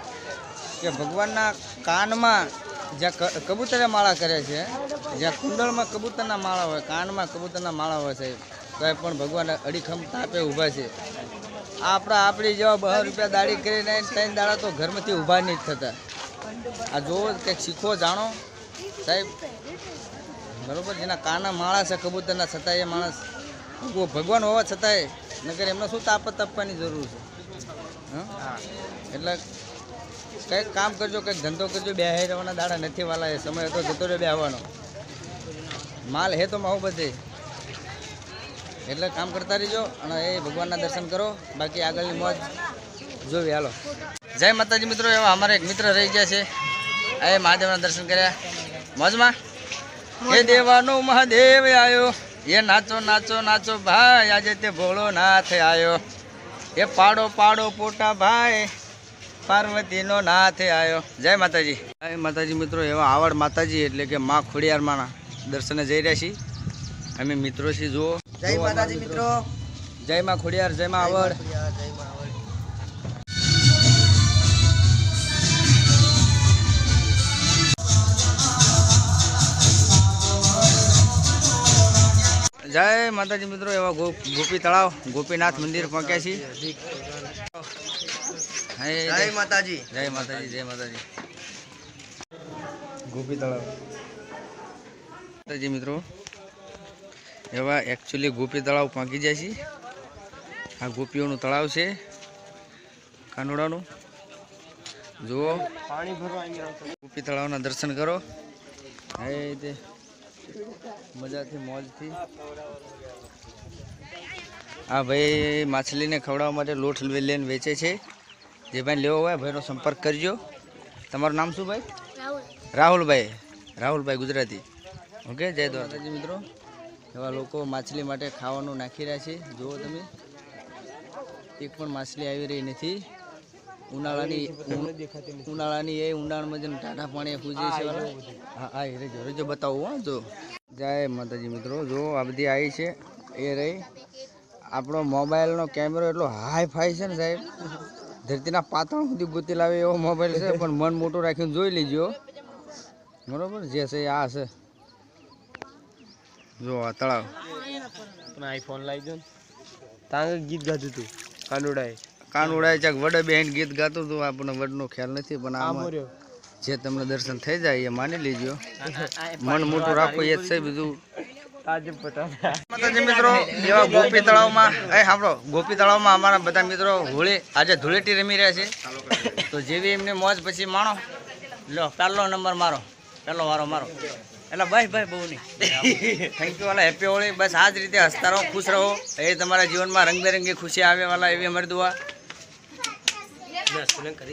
કે ભગવાનના કાનમાં જ્યાં કબૂતરે માળા કરે છે, જ્યાં કુંડળમાં કબૂતરના માળા હોય, કાનમાં કબૂતરના માળા હોય સાહેબ, તો એ પણ ભગવાન અડીખમ તાપે ઊભા છે. આપણી જેવા 2 રૂપિયા દાડી કરીને 3 દાડા તો ઘરમાંથી ઊભા નહીં થતા. આ જોવો કંઈક શીખો, જાણો સાહેબ. બરાબર. જેના કાના માળા છે કબૂતરના, છતાં એ માણસ ભગવાન હોવા છતાંય નગર એમને શું તાપત આપવાની જરૂર છે? હા. એટલે કંઈક કામ કરજો, કંઈક ધંધો કરજો. બે રહેવાના દાડા નથી વાલા. એ સમય હતો જતો રહ્યો બેહવાનો. માલ હે તો માહુ બધે. એટલે કામ કરતા રહીજો અને એ ભગવાનના દર્શન કરો. બાકી આગળની મોજ જોવી. હાલો. જય માતાજી મિત્રો. એવા અમારા એક મિત્ર રહી ગયા છે. એ મહાદેવના દર્શન કર્યા મોજમાં. એ દેવાનો મહાદેવ આવ્યો. એ નાચો નાચો નાચો ભાઈ, આજે તે ભોળોનાથ આવ્યો. એ પાડો પાડો પોટા ભાઈ, પાર્વતીનો નાથ આવ્યો. જય માતાજી. જય માતાજી મિત્રો. એવા આવડ માતાજી એટલે કે માં ખોડિયારમાંના દર્શને જઈ રહ્યા છીએ અમે મિત્રો છીએ. જુઓ. જય માતાજી મિત્રો. જય માં ખોડિયાર. જય માં આવડ. જય માતાજી મિત્રો. એવા ગોપી તળાવ ગોપીનાથ મંદિર પહોંચ્યા છીએ. જય માતાજી. જય માતાજી. જય માતાજી. ગોપી તળાવ માતાજી મિત્રો. એવા એકચ્યુઅલી ગોપી તળાવ પહોંચી જાય છે. આ ગોપીઓનું તળાવ છે કાનોડાનું. જુઓ ગોપી તળાવના દર્શન કરો. તે મજાથી મોજથી. આ ભાઈ માછલીને ખવડાવવા માટે લોટ લઈને વેચે છે. જે ભાઈ લેવો હોય ભાઈનો સંપર્ક કરજો. તમારું નામ શું ભાઈ? રાહુલભાઈ ગુજરાતી. ઓકે. જય દ્વારકાજી મિત્રો. એવા લોકો માછલી માટે ખાવાનું નાખી રહ્યા છે. જુઓ તમે, એક પણ માછલી આવી રહી નથી. ઉનાળાની એ ઊંડાણમાં જેમ ટાઢા પાણી પૂજે છે. હા રેજો બતાવું. હા જો. જય માતાજી મિત્રો. જો આ બધી આવી છે એ રહી. આપણો મોબાઈલનો કેમેરો એટલો હાઈ ફાઈ છે ને સાહેબ, ધરતીના પાતળ સુધી ગોતી લાવે એવો મોબાઈલ છે. પણ મન મોટું રાખીને જોઈ લેજો. બરોબર જે છે આ છે જો આ તળાવ આઈફોન લાવી દો તાંગે ગીત ગાતું તું કાનુડાએ કાનુડાએ ચાક વડે બેન ગીત ગાતું હતું આપણને વડનો ખ્યાલ નથી પણ આમાં જે તમને દર્શન થઈ જાય એ માની લેજો મન મોટું રાખો એ જ છે બીજું માતાજી મિત્રો એવા ગોપી તળાવમાં સાંભળો ગોપી તળાવમાં અમારા બધા મિત્રો હોળી આજે ધૂળેટી રમી રહ્યા છે તો જેવી એમને મોજ પછી માણો લો પહેલો નંબર મારો પહેલો વારો મારો એટલે બસ ભાઈ બહુ નહીં થેન્ક યુ વાલા હેપી હોળી બસ આ જ રીતે હસતા રહો ખુશ રહો એ તમારા જીવનમાં રંગબેરંગી ખુશી આવે વાલા એવી અમારી દુઆ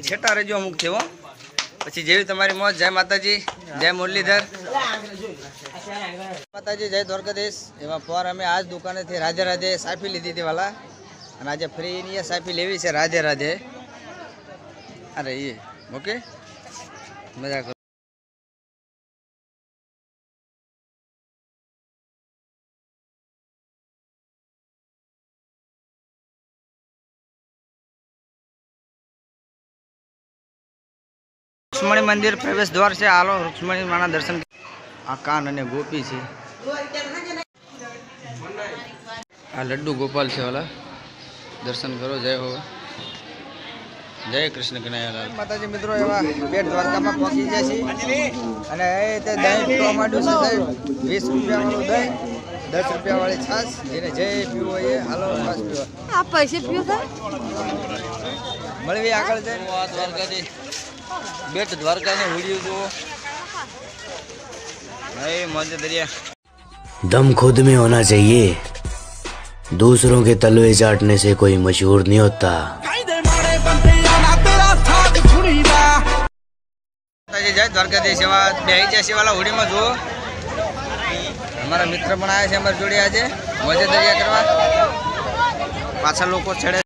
છેટા રહેજો અમુક છે હો પછી જેવી તમારી મોજ જય માતાજી જય મુરલીધર માતાજી જય દ્વારકાધીશ એવા પર અમે આજ દુકાનેથી રાધે રાધે સાફી લીધી હતી વાલા અને આજે ફ્રીની સાફી લેવી છે રાધે રાધે અરે એ ઓકે મજા કરો રૂક્ષ્મણી મંદિર પ્રવેશ દ્વાર છે હાલો રૂક્ષ્મણી માના દર્શન આ કાન અને ગોપી છે આ લડ્ડુ ગોપાલ છે વાલા દર્શન કરો જય હો જય કૃષ્ણ કનૈયાલાલ માતાજી મિત્રો એવા બેટ દ્વારકામાં પહોંચી જાય છે અને એ તે દહીં પીવા માંડ્યું છે સાહેબ 20 રૂપિયા વાળું દહીં 10 રૂપિયા વાળી છાશ જેને જય પીવો એ હાલો છાશ પીવા આ પૈસે પીવો સર મળવી આગળ જઈને આ દ્વારકાથી बेट द्वारका ने वीडियो जो भाई मौज दरिया दम खुद में होना चाहिए दूसरों के तलवे चाटने से कोई मशहूर नहीं होता जय द्वारकाधीश सेवा बेही जैसी वाला होड़ी में जो हमारा मित्र पण आया है हमारी जोड़ी आज मौज दरिया करवा पाछा लोग चढ़े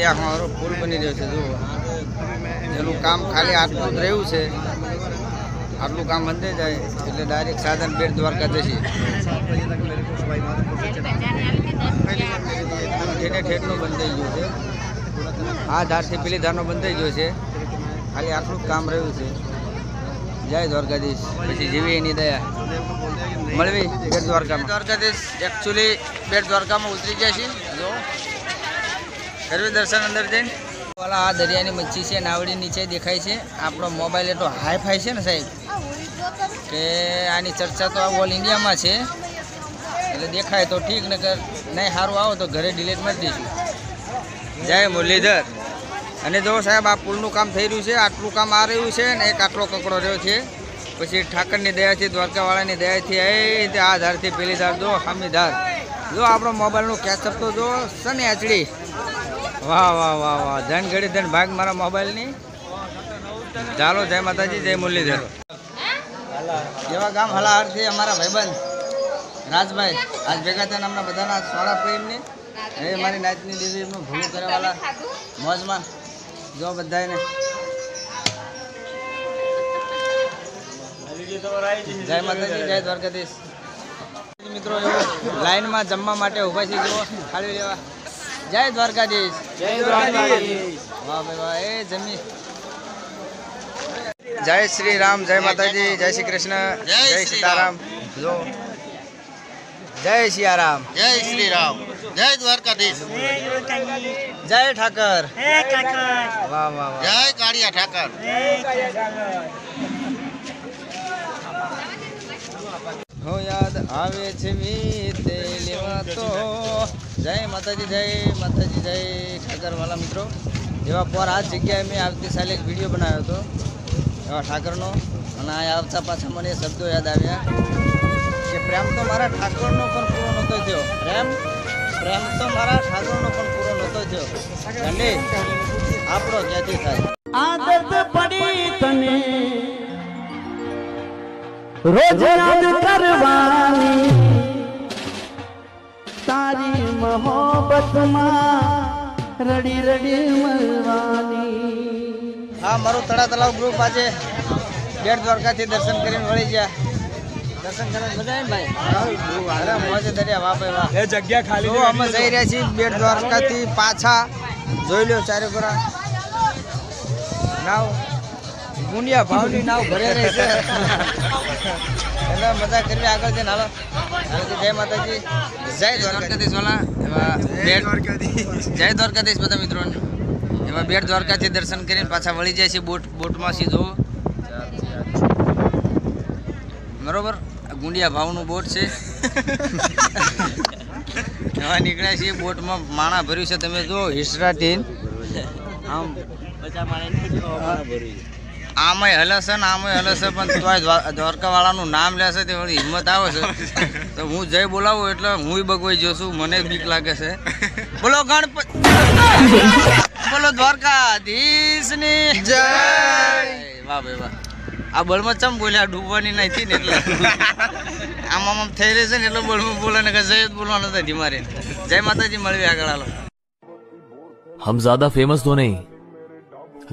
દરિયામાં પુલ બની રહ્યો છે જુઓ એનું કામ ખાલી આટલું જ રહ્યું છે આટલું કામ બંધાઈ જાય એટલે ડાયરેક્ટ સાધન બેટ દ્વારકા જશે ઠેઠે ઠેઠનું બંધાઈ ગયું છે આ ધારથી પેલી ધારનો બંધાઈ ગયો છે ખાલી આટલું જ કામ રહ્યું છે જય દ્વારકાધીશ પછી જેવી એની દયા મળવી બેટ દ્વારકામાં દ્વારકાધીશ એકચ્યુઅલી બેટ દ્વારકામાં ઉતરી ગયા છે જો કરવી દર્શન અંદર જઈને વાલા આ દરિયાની મચ્છી છે નાવડી નીચે દેખાય છે આપણો મોબાઈલ એટલો હાઈ ફાઈ છે ને સાહેબ કે આની ચર્ચા તો ઓલ ઇન્ડિયામાં છે એટલે દેખાય તો ઠીક ને નહીં સારું આવો તો ઘરે ડિલીટ મારી દઈશું જય મુરલીધર અને જો સાહેબ આ પુલનું કામ થઈ રહ્યું છે આટલું કામ આ રહ્યું છે ને એક આટલો કકડો રહ્યો છે પછી ઠાકરની દયાથી દ્વારકાવાળાની દયાથી આ ધારથી પેલી ધાર જો ખામી ધાર જો આપણો મોબાઈલનું કેચઅપ તો જો સને એચડી વાહ વાહ વાહ વાહ ધન ઘડી ધન ભાગ મારા મોબાઈલની ચાલો જય માતાજી જય મુરલીધર એવા ગામ હલાહરથી અમારા ભાઈબંધ રાજભાઈ આજ ભેગા થઈને અમને બધાના સોડા પ્રેમની એ મારી નાચની દીદી એમનું ભૂલું કરેવાલા મોજમાં જો બધાને જય માતાજી જય દ્વારકાધીશ મિત્રો લાઈનમાં જમવા માટે ઊભા છે જુઓ ખાલી લેવા જય દ્વારકાધીશ જય દ્વારકાધીશ વાહ ભાઈ વાહ એ જમી જય શ્રી રામ જય માતાજી જય શ્રી કૃષ્ણ જય સીતારામ જો જય સિયારામ જય શ્રી રામ જય દ્વારકાધીશ જય ઠાકર વાહ વાહ વાહ જય કાળિયા ઠાકર હો યાદ આવે છે વીતે લેવા તો જય માતાજી જય ઠાકર વાલા મિત્રો એવા પર આ જગ્યાએ મેં આવતી સાલે એક વિડીયો બનાવ્યો હતો એવા ઠાકરનો અને આ આવતા પાછા મને શબ્દો યાદ આવ્યા કે પ્રેમ તો મારા ઠાકોરનો પણ પૂરો નહોતો થયો પ્રેમ તો મારા ઠાકોરનો પણ પૂરો નહોતો થયો અને આપણો ક્યાંથી થાય આદત પડી તને રોજ યાદ કરવાની તારી મોહબ્બતમાં રડી રડી મળવાની આ મારું તળા તલાવ ગ્રુપ આજે બેટ દ્વારકાથી દર્શન કરીને વળી ગયા. દર્શન કરીને મજા આવી ભાઈ? અરે મોજે દરિયા વાહ ભાઈ વાહ. એ જગ્યા ખાલી તો અમે જઈ રહ્યા છીએ બેટ દ્વારકાથી પાછા. જોઈ લો ચારે ગોરા નાવ ગુંડિયા ભાવની નાવ ભરે રહી છે. એટલે મજા કરવી આગળ જઈને હાલો. જય માતાજી, જય દ્વારકાધીશ વાલા. એવા જય દ્વારકાધીશ બધા મિત્રોને. એવા બેટ દ્વારકાથી દર્શન કરીને પાછા વળી જાય છે બોટમાં સીધો. બરોબર, ગુંડિયા ભાવનું બોટ છે. એવા નીકળ્યા છીએ બોટમાં. માણા ભર્યું છે તમે જો હિસ્ટ્રાટીન. આમ આમાંય હલશે ને આમાંય હલશે, પણ તોય દ્વારકા વાળાનું નામ લેશે તે વળી હિંમત આવે છે. તો હું જય બોલાવું એટલે હું બગવાઈ જોશું. મને બીક લાગે છે. બોલો ગણપતિ, બોલો દ્વારકાધીશની જય. વાહ ભાઈ વાહ. આ બળમાં ચમ બોલ્યા, ડૂબવાની નથી ને એટલે આમ આમ થઈ રહી છે ને એટલે બળમાં બોલે ને જય જ બોલવાનું નથી મારે. જય માતાજી, મળવી આગળ હાલો. हम ज्यादा फेमस तो नहीं,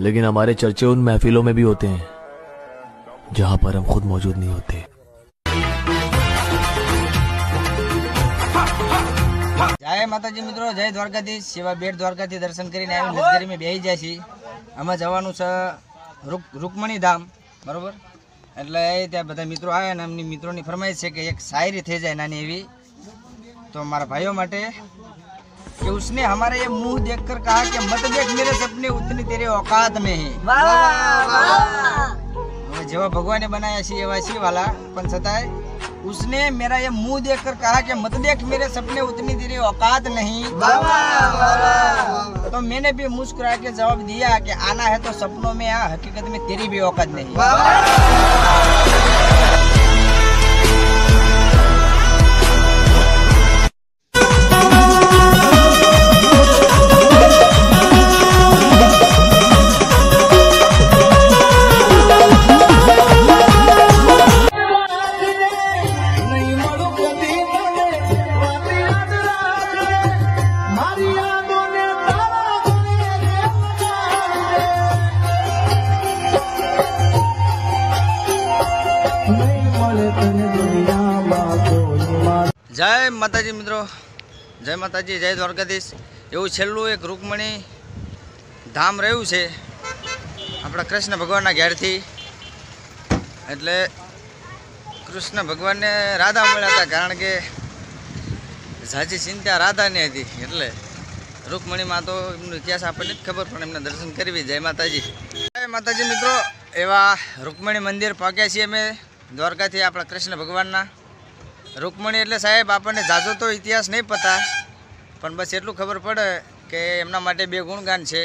लेकिन हमारे चर्चे उन महफिलों में भी होते हैं जहां पर हम खुद मौजूद नहीं होते. જય માતાજી મિત્રો, જય દ્વારકાધીશ. સેવા બેટ દ્વારકાથી દર્શન કરીને આવી લશ્કરીમાં બેસી જાય છે. આમાં જવાનું છે રૂકમણી ધામ, બરોબર. એટલે ત્યાં બધા મિત્રો આવ્યા ને એમની મિત્રોની ફરમાઈશ છે કે એક શાયરી થઈ જાય નાની એવી. તો મારા ભાઈઓ માટે कि उसने हमारे ये मुंह देखकर कहा कि मत देख मेरे सपने उतनी तेरे औकात नहीं. जेवा भगवान ने बनाया सी एवा सी वाला, पण छताय उसने मेरा ये मुंह देखकर कहा कि मत देख मेरे सपने उतनी तेरी औकात नहीं. तो मैंने भी मुस्कुरा के जवाब दिया कि आना है तो सपनों में आ, हकीकत में तेरी भी औकात नहीं. જય માતાજી મિત્રો, જય માતાજી, જય દ્વારકાધીશ. એવું છેલ્લું એક રૂકમણી ધામ રહ્યું છે આપણા કૃષ્ણ ભગવાનના ઘેરથી. એટલે કૃષ્ણ ભગવાનને રાધા મળ્યા હતા, કારણ કે ઝાઝી ચિંતા રાધાની હતી. એટલે રૂકમણીમાં તો એમનો ઇતિહાસ આપણને જ ખબર, પણ એમને દર્શન કરવી. જય માતાજી, જય માતાજી મિત્રો. એવા રૂકમણી મંદિર પહોંચ્યા છીએ અમે દ્વારકાથી આપણા કૃષ્ણ ભગવાનના. રૂકમણી એટલે સાહેબ આપણને ઝાઝો તો ઇતિહાસ નહીં પતા, પણ બસ એટલું ખબર પડે કે એમના માટે બે ગુણગાન છે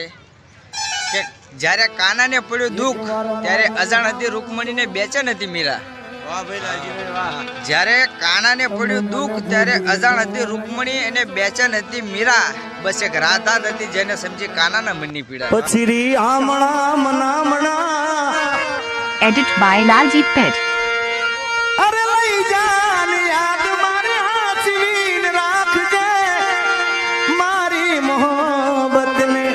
કે જ્યારે કાનાને પડ્યું દુઃખ ત્યારે અજાણ હતી રૂકમણીને બેચેન હતી મીરા. જ્યારે કાનાને પડ્યું દુઃખ ત્યારે અજાણ હતી રૂકમણી એને બેચેન હતી મીરા. બસ એક રાધા હતી જેને સમજી કાનાના મનની પીડા. Edit by Laljeet Pet. अरे लई जान याद मारे हाथवीन રાખજે મારી મોહબ્બત ને.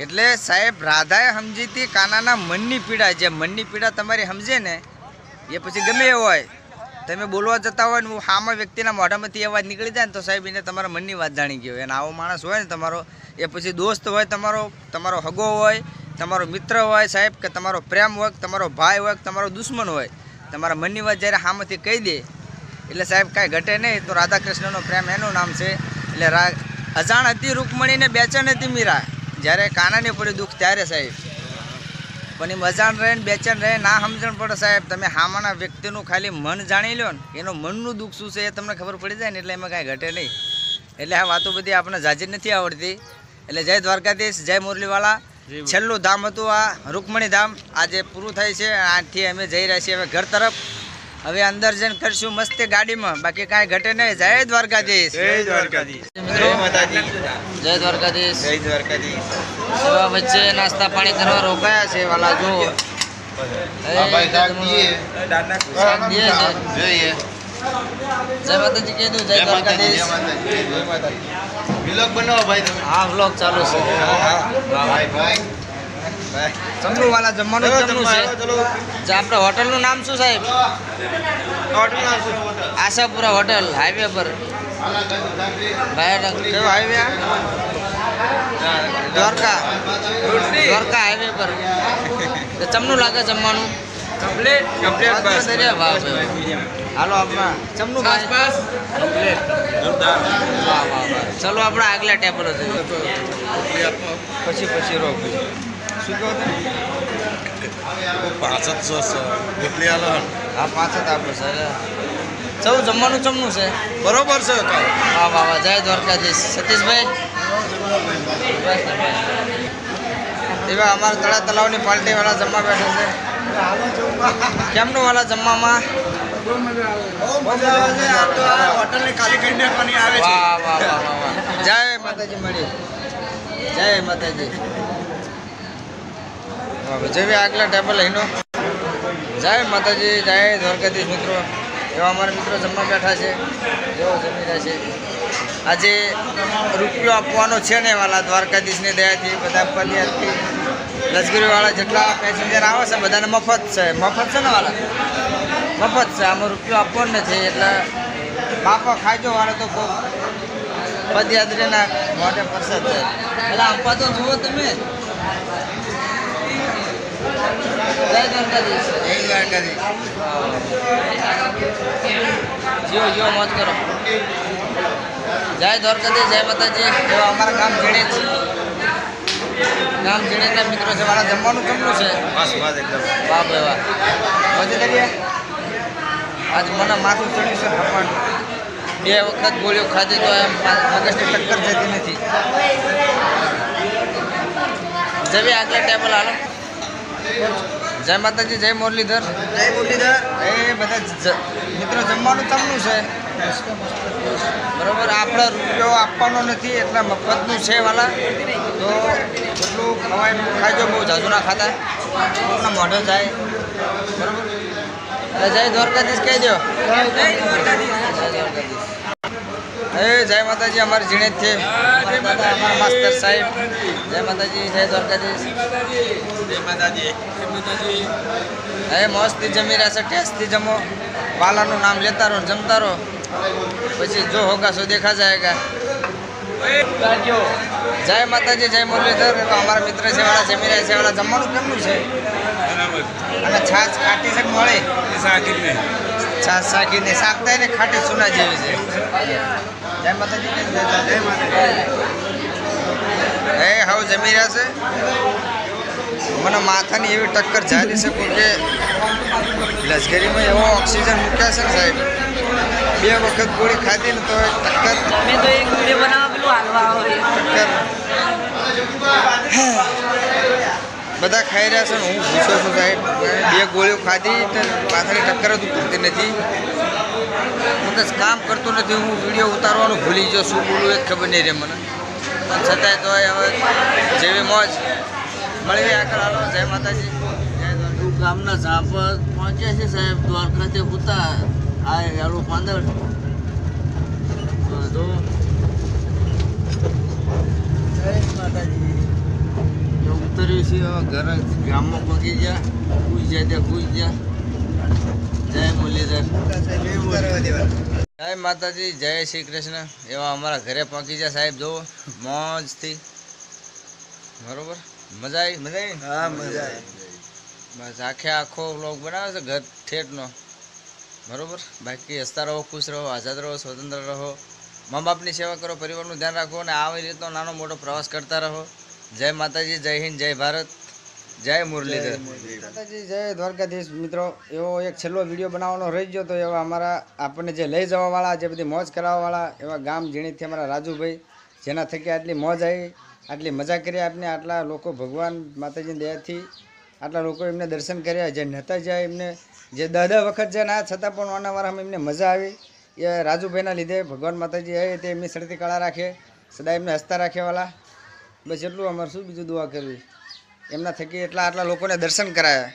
એટલે સાહેબ રાધાએ સમજી હતી કાનાના મનની પીડા. જે મનની પીડા તમારી સમજે ને એ પછી ગમે એ હોય, તમે બોલવા જતા હોય ને સામા વ્યક્તિના મોઢામાંથી અવાજ નીકળી જાય ને તો સાહેબ એને તમારા મનની વાત જાણી ગયો. અને આવો માણસ હોય ને તમારો, એ પછી દોસ્ત હોય તમારો હગો હોય, તમારો મિત્ર હોય સાહેબ, કે તમારો પ્રેમ હોય, તમારો ભાઈ હોય, તમારો દુશ્મન હોય, તમારા મનની વાત જ્યારે સામેથી કહી દે એટલે સાહેબ કાંઈ ઘટે નહીં. તો રાધા કૃષ્ણનો પ્રેમ એનું નામ છે. એટલે અજાણ હતી રૂકમણીને બેચેન હતી મીરા. જ્યારે કાનાને પડ્યું દુઃખ ત્યારે સાહેબ, પણ એમ અજાણ રહે ને બેચેન રહે, ના સમજણ પડે સાહેબ. તમે સામાના વ્યક્તિનું ખાલી મન જાણી લો ને, એનું મનનું દુઃખ શું છે એ તમને ખબર પડી જાય ને, એટલે એમાં કાંઈ ઘટે નહીં. એટલે આ વાતો બધી આપણને જાજી નથી આવડતી. એટલે જય દ્વારકાધીશ, જય મુરલીવાલા. છેલ્લું ધામ હતું આ રૂકમણી ધામ, આજે પૂરું થાય છે. આથી અમે જઈ રહ્યા છીએ હવે ઘર તરફ. હવે અંદર જઈને કરશું મસ્તી ગાડીમાં, બાકી કાંઈ ઘટે નહીં. જય દ્વારકાધીશ, જય દ્વારકાધીશ, જય માતાજી, જય દ્વારકાધીશ, જય દ્વારકાધીશ. સેવા વચ્ચે નાસ્તા પાણી કરવા રોકાયા છે વાલા. જો જય માતાજી કહી દઉં, જય દ્વારકાધીશ. વ્લોગ બનાવો ભાઈ તમે. હા વ્લોગ ચાલુ છે. ભાઈ ચમનું વાળા જમવાનું ચમનું છે. જે આપણે હોટલનું નામ શું સાહેબ? હોટલ નામ શું? આશાપુરા હોટલ હાઈવે પર. કેવો હાઈવે? દ્વારકા હાઈવે પર. ચમનું લાગે જમવાનું? કમ્પ્લીટ બસ. હાલો આપણા ચમનું ભાઈ કમ્પ્લીટ. વાહ વાહ વાહ. ચલો આપણે આગલા ટેબલ પછી રો શું કહો તમે? 65 હા 65 આપો સર. ચૌ જમવાનું ચમનું છે બરોબર છે. વાહ વાહ વાહ. જય દ્વારકાધીશ. સતીશભાઈ એવા અમારા તળાવની પાર્ટી વાળા જમવા બેઠા છે. કેમનું વાળા જમવામાં? હોટલને ખાલી કરી નાખવાની આવે છે. વાહ વાહ વાહ વાહ. જય માતાજી મળી. જય માતાજી. જેવી આગલા ટેબલ લઈનો. જય માતાજી. જય દ્વારકાધીશ. મિત્રો એવા અમારા મિત્રો જમવા બેઠા છે. જેવો જમી રહ્યા છે. આજે રૂપિયો આપવાનો છે ને વાલા દ્વારકાધીશની દયાથી બધા પદયાત્રી લશ્કરીવાળા જેટલા પેસેન્જર આવે છે બધાને મફત છે. મફત છે ને વાલા? મફત છે. આમાં રૂપિયો આપવાનો નથી એટલે બાપા ખાઈજો વાળા તો પદયાત્રીના મોઢે પ્રસાદ છે. એટલે આપવા તો જુઓ તમે. જય દ્વારકાધીશ. જય દ્વારકાધીશ. જીઓ મોજ કરો. જય દ્વારકાધીશ. જય માતાજી. એવા અમારા ગામ જીણે છે. ગામ જીણેના મિત્રો છે. મારા જમવાનું કેમનું છે? બસ બસ એકદમ વાહ ભાઈ વાહ. મજા કરીએ. આજ મને માથું ચડ્યું છે ભગવાન. 2 વખત ગોળીઓ ખાધી તો એમ મગજની ટક્કર જતી નથી. જવી આગલા ટેબલ હાલો. જય માતાજી. જય મુરલીધર. જય મુરલીધર. એ બધા મિત્રો જમવાનું તમનું છે બરોબર. આપણે રૂપિયો આપવાનો નથી એટલે મફતનું છે વાલા. તો એટલું ખવાય ખાજો. બહુ જાજુ ના ખાતા કોકના મોઢે જાય બરોબર. જય દ્વારકાધીશ કહી દો. જય માતાજી. અમારે જીણે જ છે અમારા માસ્તર સાહેબ. જય માતાજી. જય દ્વારકાધીશ. જય માતાજી. હવે મસ્તથી જમી રહ્યા છે. ટેસ્ટથી જમો. પાલાનું નામ લેતા રહો જમતા રહો. પછી જો હોગા સો દેખા જાયગા. જય માતાજી. જય મુરલીધર. અમારા મિત્ર છે વાળા જમી રહ્યા છે વાળા. જમવાનું કેમનું છે? અને છાશ ખાટી છે મળે? છાશ શાકીને શાકતા ને ખાટી સુના જેવી છે. જય માતાજી. જય માતાજી. એ હાવ જમી રહ્યા છે. મને માથાની એવી ટક્કર જારી છે કે લશ્કરીમાં એવો ઓક્સિજન મૂક્યા છે ને સાહેબ. 2 વખત ગોળી ખાધી ને તો ટક્કર. મેં તો એક વિડીયો બનાવવા ટક્કર બધા ખાઈ રહ્યા છે ને હું પૂછો છું સાહેબ. 2 ગોળીઓ ખાધી તો માથાની ટક્કર જ ઉતરતી નથી. મગજ કામ કરતું નથી. હું વિડીયો ઉતારવાનું ભૂલી ગયો. શું બોલું એ ખબર નહીં રહે મને. પણ છતાંય તો હવે જેવી મોજ મળી આગળ હાલો. જય માતાજી. ગામના ઝાપર પહોંચ્યા છે સાહેબ. દ્વારકાથી ઉતા આ હેલું પાંદડ તો જય માતાજી. ઉતર્યું છે હવે ઘરે ગામમાં પહોંચી ગયા. પૂજ જાય ત્યાં પૂજ ગયા. જય મુરલીધર. જય માતાજી. જય શ્રી કૃષ્ણ. એવા અમારા ઘરે પહોંચી ગયા સાહેબ. જો મોજથી બરોબર. મજા આવી? મજા આવી? હા મજા આવી. બસ આખો વ્લોગ બનાવે છે ઘર ઠેઠનો બરોબર. બાકી હસતા રહો, ખુશ રહો, આઝાદ રહો, સ્વતંત્ર રહો, મા બાપની સેવા કરો, પરિવારનું ધ્યાન રાખો અને આવી રીતનો નાનો મોટો પ્રવાસ કરતા રહો. જય માતાજી. જય હિન્દ. જય ભારત. જય મુરલીધર. માતાજી. જય દ્વારકાધીશ. મિત્રો એવો એક છેલ્લો વિડીયો બનાવવાનો રહી ગયો તો એવા અમારા આપણને જે લઈ જવાવાળા, જે બધી મોજ કરાવવાવાળા એવા ગામ ઝીણીથી અમારા રાજુભાઈ, જેના થકી આટલી મોજ આવી, આટલી મજા કરી આપને. આટલા લોકો ભગવાન માતાજીની દયાથી આટલા લોકો એમને દર્શન કર્યા. જે નહોતા જાય એમને જે 10 વખત જાય ના છતાં પણ વાનાવારામાં એમને મજા આવી. એ રાજુભાઈના લીધે ભગવાન માતાજી આવે તે એમની શરતી કળા રાખે, સદા એમને હસતા રાખેવાળા. બસ એટલું અમારે શું બીજું દુઆ કરવી. એમના થકી આટલા લોકોને દર્શન કરાયા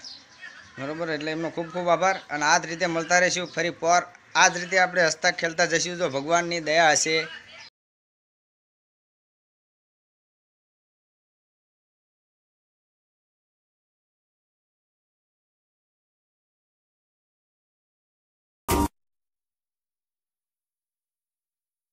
બરાબર. એટલે એમનો ખૂબ ખૂબ આભાર. અને આ જ રીતે મળતા રહીશું ફરી પર. આ જ રીતે આપણે હસતા ખેલતા જઈશું જો ભગવાનની દયા હશે.